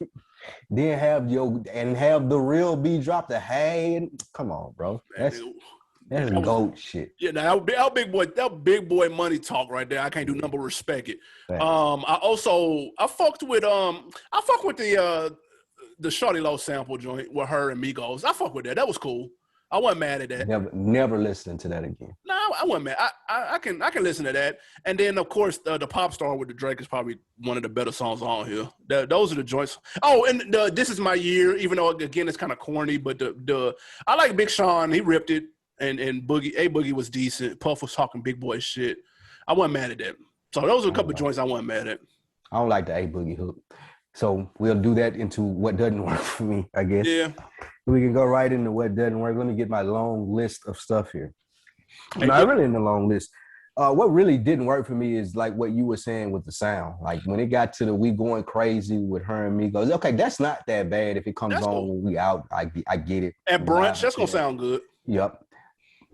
Then have the real B drop the hey. Come on, bro. That's goat shit. Yeah, now that big boy money talk right there. I can't do nothing but respect it. Right. I fucked with the Shawty Low sample joint with her and Migos. I fuck with that. That was cool. I wasn't mad at that. Never listening to that again. Nah, I I wasn't mad. I can listen to that. And then of course the Pop Star with the Drake is probably one of the better songs on here. Those are the joints. Oh, and This Is My Year, even though again it's kind of corny, but I like Big Sean. He ripped it, and Boogie was decent. Puff was talking big boy shit. I wasn't mad at that. So those are a couple of joints I wasn't mad at. I don't like the A Boogie hook. So we'll do that into what doesn't work for me, I guess. Yeah. We can go right into what doesn't work. Let me get my long list of stuff here. Not really in the long list. What really didn't work for me is like what you were saying with the sound. Like when it got to the We Going Crazy with her and me, goes, okay, that's not that bad if it comes on cool. When we out. I get it. At brunch, that's going to sound good. Yep.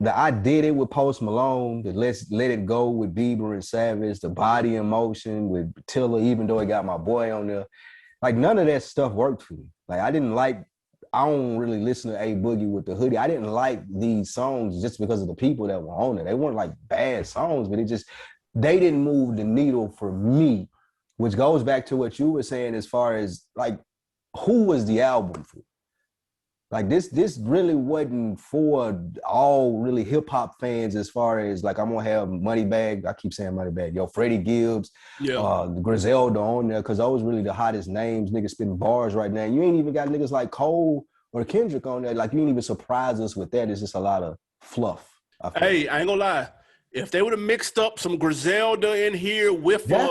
The I Did It with Post Malone, the Let's Let It Go with Bieber and Savage, the Body in Motion with Tilla, even though it got my boy on there. Like none of that stuff worked for me. Like I don't really listen to A Boogie with the Hoodie. I didn't like these songs just because of the people that were on it. They weren't like bad songs, but they didn't move the needle for me, which goes back to what you were saying as far as like, who was the album for? Like this really wasn't for all really hip hop fans as far as like, I'm gonna have Moneybagg. I keep saying Moneybagg. Yo, Freddie Gibbs, Griselda on there, because those really the hottest names, niggas spitting bars right now. You ain't even got niggas like Cole or Kendrick on there. Like you ain't even surprise us with that. It's just a lot of fluff. Hey, I ain't gonna lie. If they would have mixed up some Griselda in here with that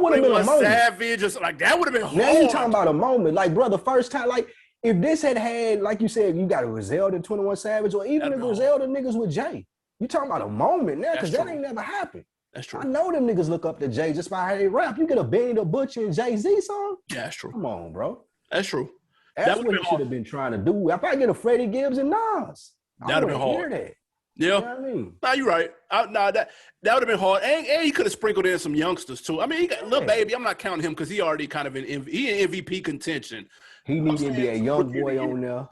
would have been a moment. Savage, or like that would have been hard. Now you talking about a moment, like bro, the first time, like. If this had, like you said, you got a Griselda, 21 Savage, or even a Griselda niggas with Jay. You talking about a moment now, because that ain't never happened. That's true. I know them niggas look up to Jay just by how they rap. You get a Benny the Butcher and Jay-Z song? Yeah, that's true. Come on, bro. That's true. That's what you should have been trying to do. If I get a Freddie Gibbs and Nas, that would have been hard. That. Yeah. You know what I mean? Nah, you're right. That would have been hard. And he could have sprinkled in some youngsters, too. I mean, he got Lil Baby. I'm not counting him because he already kind of in MVP contention. He needed to be a young boy on there.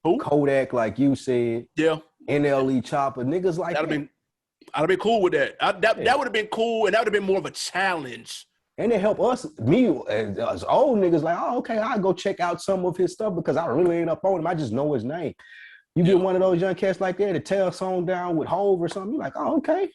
Who? Kodak, like you said. Yeah. NLE Chopper. Niggas like that. I'd have been cool with that. That would have been cool, and that would have been more of a challenge. And it helped us, as old niggas, like, oh, okay, I'll go check out some of his stuff because I really ain't up on him. I just know his name. You get one of those young cats like that to tear a song down with Hove or something, you're like, oh, okay.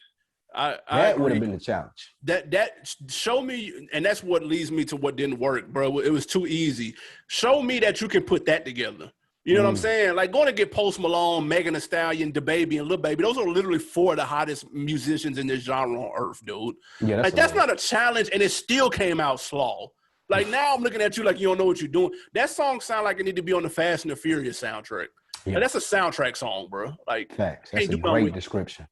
That would have been the challenge. That show me, and that's what leads me to what didn't work, bro. It was too easy. Show me that you can put that together. You know what I'm saying? Like going to get Post Malone, Megan Thee Stallion, DaBaby, and Lil Baby. Those are literally four of the hottest musicians in this genre on earth, dude. Yeah, that's not a challenge, and it still came out slow. Like now I'm looking at you like you don't know what you're doing. That song sound like it need to be on the Fast and the Furious soundtrack. Yeah. Like, that's a soundtrack song, bro. Like facts. That's a great description.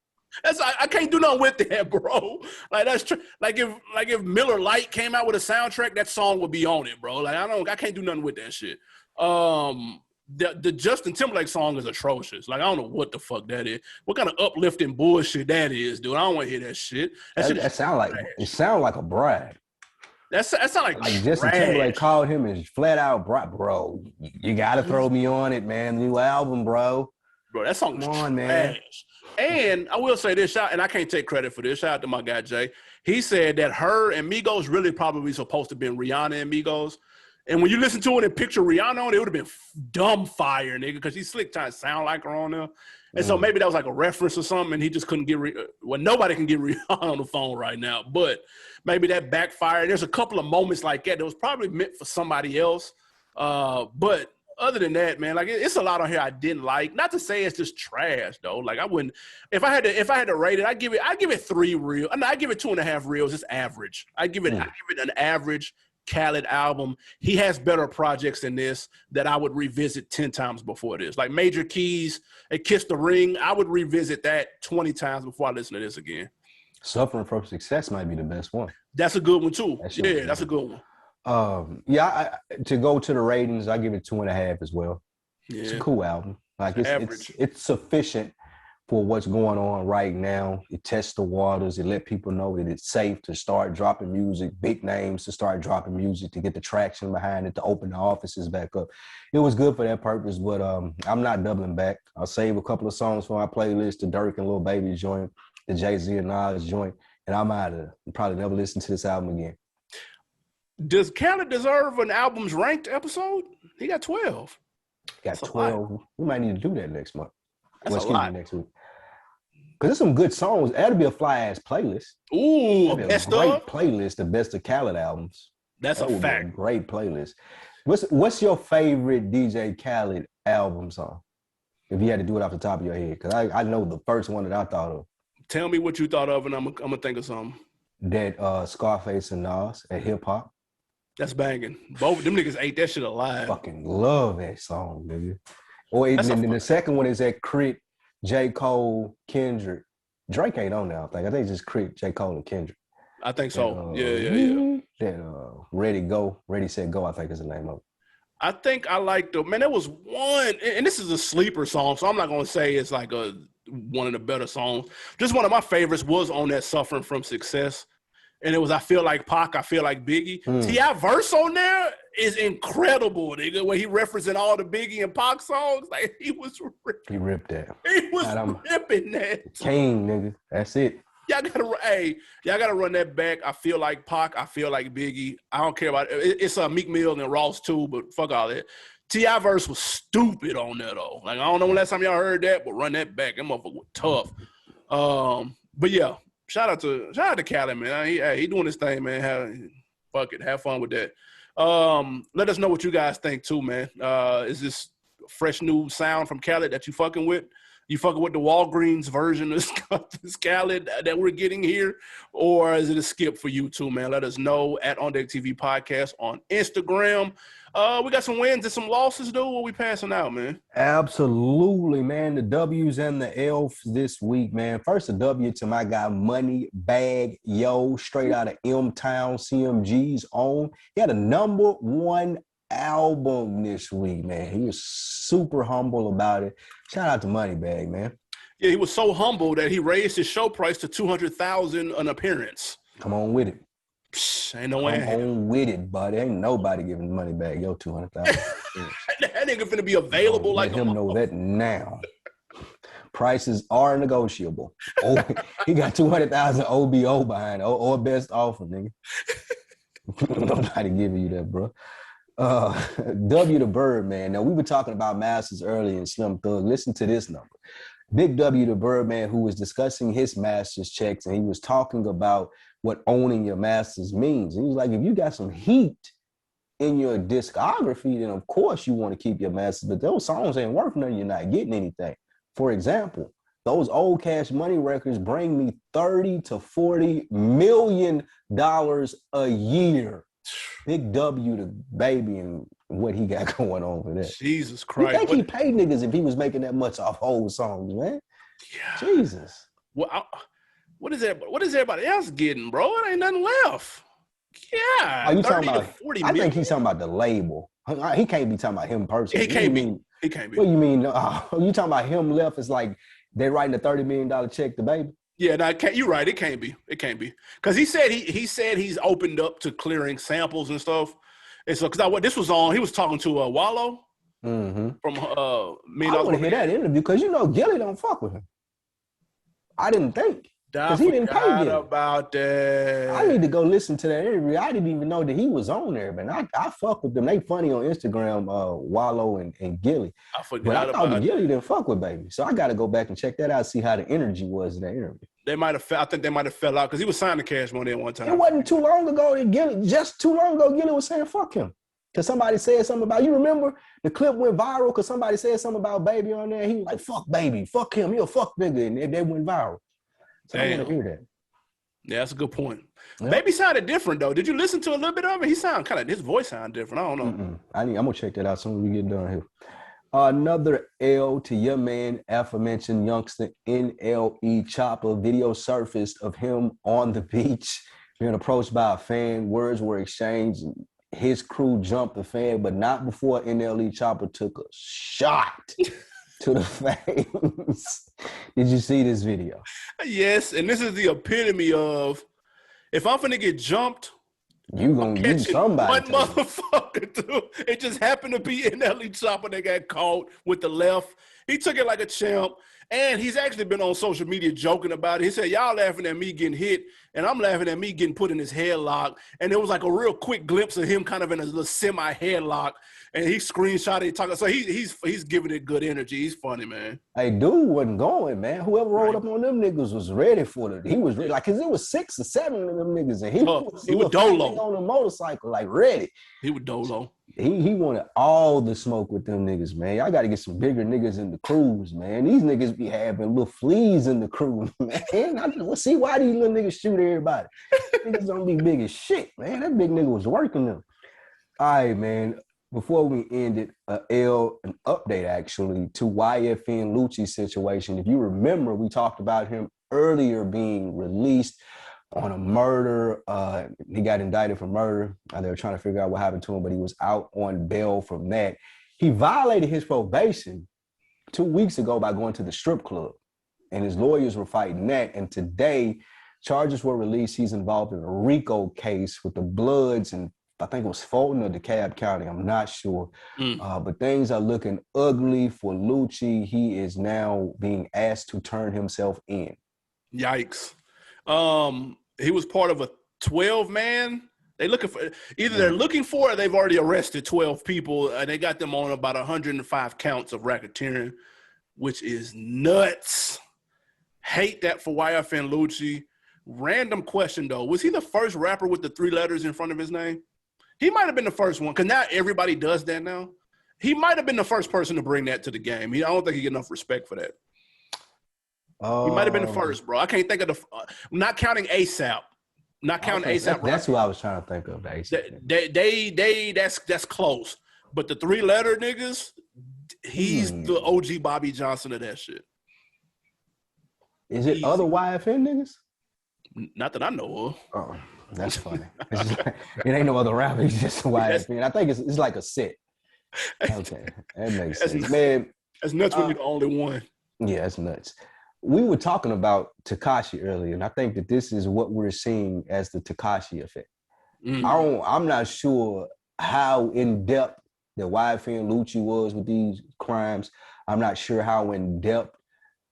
I can't do nothing with that, bro. Like that's true. Like if Miller Lite came out with a soundtrack, that song would be on it, bro. Like I can't do nothing with that shit. The Justin Timberlake song is atrocious. Like I don't know what the fuck that is. What kind of uplifting bullshit that is, dude? I don't want to hear that shit. That sound like a brag. That sound like Justin Timberlake called him and flat out, bro. You gotta throw me on it, man. New album, bro. Bro, that song is trash. Man. And I will say this, and I can't take credit for this. Shout out to my guy Jay. He said that her and Migos really probably supposed to have been Rihanna and Migos. And when you listen to it and picture Rihanna on it, it would have been dumb fire, nigga, because she's slick trying to sound like her on there. And so maybe that was like a reference or something, and he just couldn't get nobody can get Rihanna on the phone right now. But maybe that backfired. There's a couple of moments like that was probably meant for somebody else. But other than that, man, like it's a lot on here I didn't like. Not to say it's just trash though. Like I wouldn't. If I had to rate it, I give it 3 real. I give it 2.5 reels. It's average. I give it an average Khaled album. He has better projects than this that I would revisit 10 times before this. Like Major Keys and Kiss the Ring, I would revisit that 20 times before I listen to this again. Suffering from Success might be the best one. That's a good one too. That's a good one. To go to the ratings, I give it 2.5 as well. Yeah. It's a cool album. Like it's sufficient for what's going on right now. It tests the waters. It let people know that it's safe to start dropping music, big names to start dropping music, to get the traction behind it, to open the offices back up. It was good for that purpose, but I'm not doubling back. I'll save a couple of songs for my playlist, the Durk and Lil Baby joint, the Jay-Z and Nas joint, and I'm out of there. Probably never listen to this album again. Does Khaled deserve an album's ranked episode? He got 12. Got 12. We might need to do that next month. That's a lot. Next week. Because there's some good songs. That'd be a fly-ass playlist. Ooh, a That'd be best great of? playlist, the best of Khaled albums. That's That a would be a fact. great playlist. What's your favorite DJ Khaled album song? If you had to do it off the top of your head, because I know the first one that I thought of. Tell me what you thought of, and I'm gonna think of something. That Scarface and Nas at hip hop. That's banging. Both them niggas ate that shit alive. Fucking love that song, nigga. Or That's the second one is that Crit, J. Cole, Kendrick. Drake ain't on there, I think. I think it's just Crit, J. Cole, and Kendrick. I think so. Yeah. That Ready, Set, Go, I think is the name of it. I think I like man, there was one, and this is a sleeper song, so I'm not gonna say it's like one of the better songs. Just one of my favorites was on that Suffering from Success. And it was I Feel Like Pac, I Feel Like Biggie. T.I. verse on there is incredible, nigga. When he referencing all the Biggie and Pac songs, like he ripped that. He was ripping that. King, nigga. That's it. Y'all gotta run that back. I Feel Like Pac, I Feel Like Biggie. I don't care about it. It's Meek Mill and Ross too, but fuck all that. T.I. verse was stupid on there though. Like I don't know when last time y'all heard that, but run that back. That motherfucker was tough. But yeah. Shout out to Khaled, man. He doing his thing, man. Have fun with that. Let us know what you guys think too, man. Is this fresh new sound from Khaled that you fucking with? You fucking with the Walgreens version of this Khaled that we're getting here, or is it a skip for you too, man? Let us know at OndeckTV Podcast on Instagram. We got some wins and some losses, though. What we passing out, man? Absolutely, man. The W's and the L's this week, man. First, a W to my guy, Money Bag Yo, straight out of M-Town, CMG's own. He had a #1 album this week, man. He was super humble about it. Shout out to Money Bag, man. Yeah, he was so humble that he raised his show price to $200,000 an appearance. Come on with it. Ain't no way. Come on with it, buddy. Ain't nobody giving Money Bag Yo $200,000. That nigga finna be available like let him know that now. Prices are negotiable. Oh, he got 200,000 OBO behind or best offer, nigga. Nobody giving you that, bro. W the Birdman. Now we were talking about masters earlier in Slim Thug. Listen to this number. Big W the Birdman, who was discussing his master's checks, and he was talking about what owning your masters means. And he was like, if you got some heat in your discography, then of course you want to keep your masters, but those songs ain't worth nothing. You're not getting anything. For example, those old Cash Money records bring me $30 to $40 million a year. Big W to Baby and what he got going on with that. Jesus Christ. You think he paid niggas if he was making that much off old songs, man? Yeah. Jesus. Well, what is everybody else getting, bro? It ain't nothing left. Yeah. Are you talking about 40 million? I think he's talking about the label. He can't be talking about him personally. He can't be. What do you mean? You talking about him left? It's like they're writing a $30 million check to Baby. Yeah, no, you're right. It can't be. It can't be because he said he's opened up to clearing samples and stuff. And so because this was on, he was talking to Wallow from Me. I want to hear that interview because Gilly don't fuck with him. I didn't think. Because he didn't pay Gilly. About that. I need to go listen to that interview. I didn't even know that he was on there, man. I fuck with them. They funny on Instagram, Wallow and Gilly. I forgot but I thought about Gilly didn't fuck with Baby. So I got to go back and check that out, see how the energy was in that interview. I think they might have fell out because he was signing Cash Money at one time. It wasn't too long ago that Gilly was saying fuck him. Because somebody said something about, you remember the clip went viral because somebody said something about Baby on there. He was like, fuck Baby, fuck him, he'll fuck nigga. And they went viral. So I want to hear that. Yeah, that's a good point. Yep. Baby sounded different though. Did you listen to a little bit of it? His voice sounded different. I don't know. I'm gonna check that out soon as we get done here. Another L to your man, aforementioned youngster NLE Chopper. Video surfaced of him on the beach being approached by a fan. Words were exchanged. His crew jumped the fan, but not before NLE Chopper took a shot to the face. Did you see this video? Yes, and this is the epitome of if I'm finna get jumped, You catching somebody. one motherfucker, dude. It just happened to be in that lead chopper that got caught with the left. He took it like a champ. And he's actually been on social media joking about it. He said, y'all laughing at me getting hit, and I'm laughing at me getting put in his headlock. And it was like a real quick glimpse of him kind of in a little semi-headlock. And he screenshotted it, talking. So he's giving it good energy. He's funny, man. Hey, dude wasn't going, man. Whoever rolled up on them niggas was ready for it. He was ready, like, cause it was 6 or 7 of them niggas, and he was dolo on a motorcycle, like ready. He was dolo. He wanted all the smoke with them niggas, man. Y'all got to get some bigger niggas in the crews, man. These niggas be having little fleas in the crew, man. Let's see why these little niggas shoot everybody. Niggas don't be big as shit, man. That big nigga was working them. All right, man. Before we ended, an update actually to YFN Lucci situation. If you remember, we talked about him earlier being released on a murder. He got indicted for murder. They were trying to figure out what happened to him, but he was out on bail from that. He violated his probation 2 weeks ago by going to the strip club, and his lawyers were fighting that. And today, charges were released. He's involved in a RICO case with the Bloods, and I think it was Fulton or DeKalb County. I'm not sure. But things are looking ugly for Lucci. He is now being asked to turn himself in. Yikes. He was part of a 12-man. They're looking for or they've already arrested 12 people, and they got them on about 105 counts of racketeering, which is nuts. Hate that for YFN Lucci. Random question, though. Was he the first rapper with the 3 letters in front of his name? He might have been the first one, because now everybody does that now. He might have been the first person to bring that to the game. I don't think he get enough respect for that. He might have been the first, bro. I can't think of not counting ASAP. Not counting ASAP. That's who I was trying to think of. That's close. But the 3-letter niggas, he's the OG Bobby Johnson of that shit. Is it other YFN niggas? Not that I know of. Oh, that's funny. It ain't no other rapper. It's just YFN. I think it's like a set. Okay, that makes sense, man. That's nuts when you're the only one. Yeah, that's nuts. We were talking about Tekashi earlier, and I think that this is what we're seeing as the Tekashi effect. I'm not sure how in-depth the YFN Lucci was with these crimes. I'm not sure how in-depth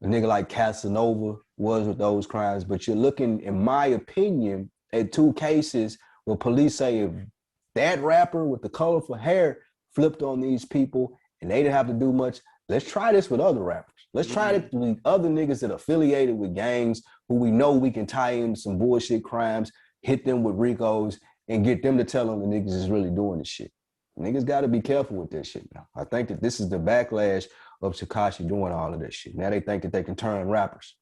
a nigga like Casanova was with those crimes, but you're looking, in my opinion, at 2 cases where police say if that rapper with the colorful hair flipped on these people and they didn't have to do much, let's try this with other rappers. Let's try it with other niggas that are affiliated with gangs who we know we can tie in some bullshit crimes, hit them with RICOs, and get them to tell them the niggas is really doing this shit. Niggas got to be careful with this shit now. I think that this is the backlash of Tekashi doing all of this shit. Now they think that they can turn rappers,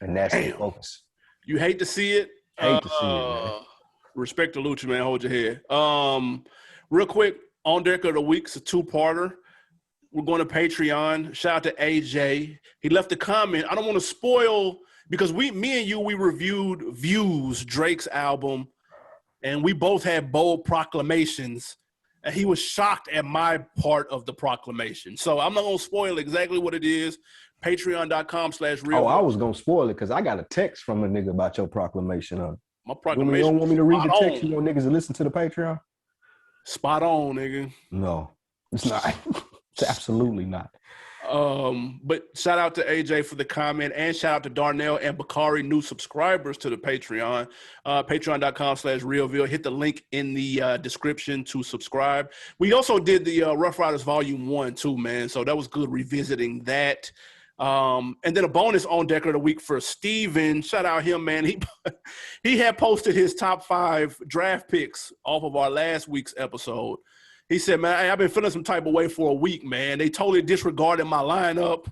and that's the focus. You hate to see it. Hate to see it, man. Respect to Lucci, man. Hold your head. Real quick, On Deck of the Week's a 2-parter. We're going to Patreon. Shout out to AJ. He left a comment. I don't want to spoil, because me and you reviewed Views, Drake's album, and we both had bold proclamations. And he was shocked at my part of the proclamation. So I'm not going to spoil exactly what it is. Patreon.com/real. Oh, I was going to spoil it because I got a text from a nigga about your proclamation. My proclamation. You don't want me to read the text? You want niggas to listen to the Patreon? Spot on, nigga. No, it's not. It's absolutely not. But shout out to AJ for the comment, and shout out to Darnell and Bakari, new subscribers to the Patreon. Patreon.com/RealVille. Hit the link in the description to subscribe. We also did the Rough Riders Volume 1 too, man. So that was good revisiting that. And then a bonus On Deck of the Week for Steven. Shout out him, man. He had posted his top 5 draft picks off of our last week's episode. He said, man, I've been feeling some type of way for a week, man. They totally disregarded my lineup,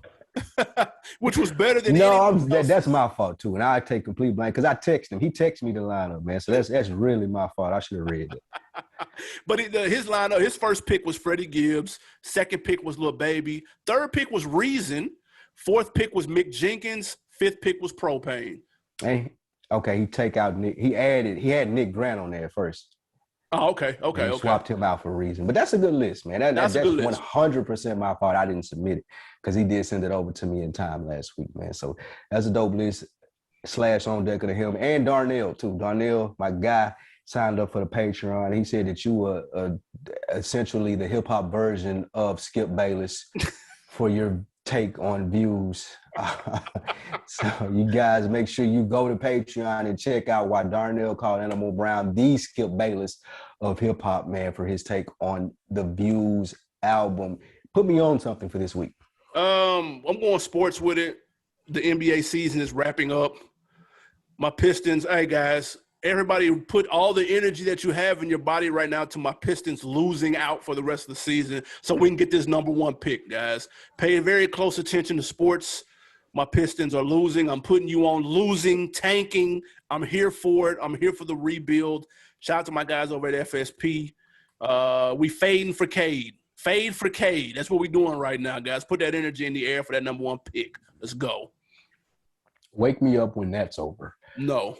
which was better than that's my fault, too. And I take complete blame because I texted him. He texted me the lineup, man. So that's really my fault. I should have read it. But his lineup, his first pick was Freddie Gibbs. Second pick was Lil Baby. Third pick was Reason. Fourth pick was Mick Jenkins. Fifth pick was Propane. Hey, okay, he take out Nick. He had Nick Grant on there first. Oh, okay. Swapped him out for a reason. But that's a good list, man. That's 100% my fault. I didn't submit it because he did send it over to me in time last week, man. So that's a dope list. / On Deck of the Helmet. And Darnell, too. Darnell, my guy, signed up for the Patreon. He said that you were essentially the hip hop version of Skip Bayless for your take on views. So you guys make sure you go to Patreon and check out why Darnell called Animal Brown the Skip Bayless of hip hop, man, for his take on the Views album. Put me on something for this week. I'm going sports with it. The NBA season is wrapping up. My Pistons, hey guys, everybody put all the energy that you have in your body right now to my Pistons losing out for the rest of the season so we can get this number one pick, guys. Pay very close attention to sports. My Pistons are losing. I'm putting you on losing, tanking. I'm here for it. I'm here for the rebuild. Shout out to my guys over at FSP. We fading for Cade. Fade for Cade. That's what we're doing right now, guys. Put that energy in the air for that number one pick. Let's go. Wake me up when that's over. No.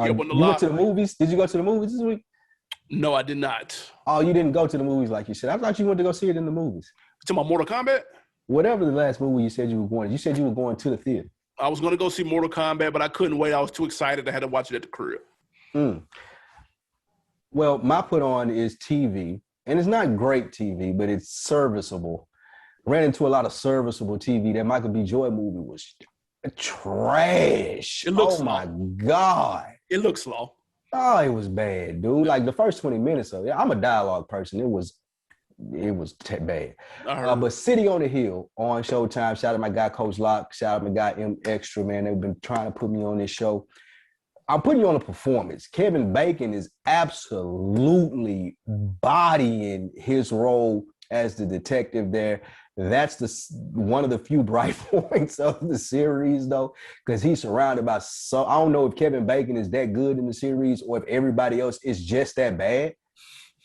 You went to the movies? Did you go to the movies this week? No, I did not. Oh, you didn't go to the movies like you said. I thought you went to go see it in the movies. To my Mortal Kombat? Whatever the last movie you said you were going. You said you were going to the theater. I was going to go see Mortal Kombat, but I couldn't wait. I was too excited. I had to watch it at the crib. Well, my put on is TV, and it's not great TV, but it's serviceable. Ran into a lot of serviceable TV. That Michael B. Jordan movie was trash. It looks my God. It looks slow. Oh, it was bad, dude. Like the first 20 minutes of it. I'm a dialogue person. It was bad. But City on the Hill on Showtime. Shout out to my guy Coach Locke. Shout out to my guy M Extra, man. They've been trying to put me on this show. I'm putting you on a performance. Kevin Bacon is absolutely bodying his role as the detective there. That's one of the few bright points of the series, though, because he's surrounded by I don't know if Kevin Bacon is that good in the series or if everybody else is just that bad,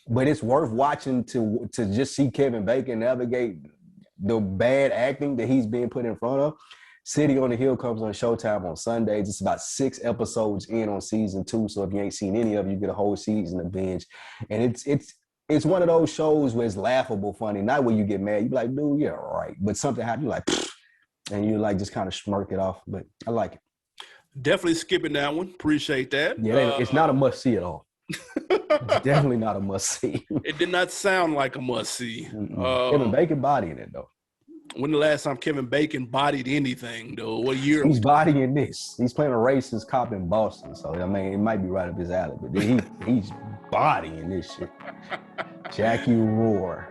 but it's worth watching to just see Kevin Bacon navigate the bad acting that he's being put in front of. City on the Hill comes on Showtime on Sundays. It's about 6 episodes in on season 2, so if you ain't seen any of it, you get a whole season to binge, and it's one of those shows where it's laughable funny, not where you get mad. You be like, dude, yeah, right. But something happens, you like, and you like just kind of smirk it off. But I like it. Definitely skipping that one. Appreciate that. Yeah, it's not a must see at all. It's definitely not a must see. It did not sound like a must see. Kevin Bacon bodying it though. When the last time Kevin Bacon bodied anything, though? What year? He's bodying this. He's playing a racist cop in Boston, so I mean, it might be right up his alley. But he's bodying this shit. Jackie Roar.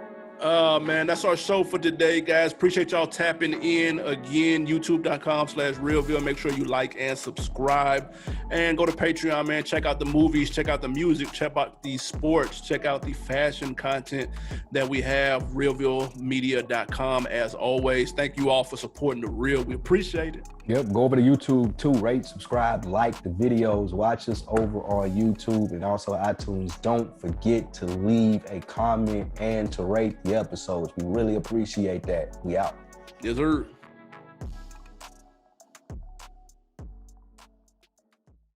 Man, that's our show for today, guys. Appreciate y'all tapping in again. YouTube.com/RealVille. Make sure you like and subscribe. And go to Patreon, man. Check out the movies. Check out the music. Check out the sports. Check out the fashion content that we have. RealVilleMedia.com. As always, thank you all for supporting The Real. We appreciate it. Yep, go over to YouTube too. Rate, subscribe, like the videos. Watch us over on YouTube and also iTunes. Don't forget to leave a comment and to rate the episodes. We really appreciate that. We out. Yes, sir.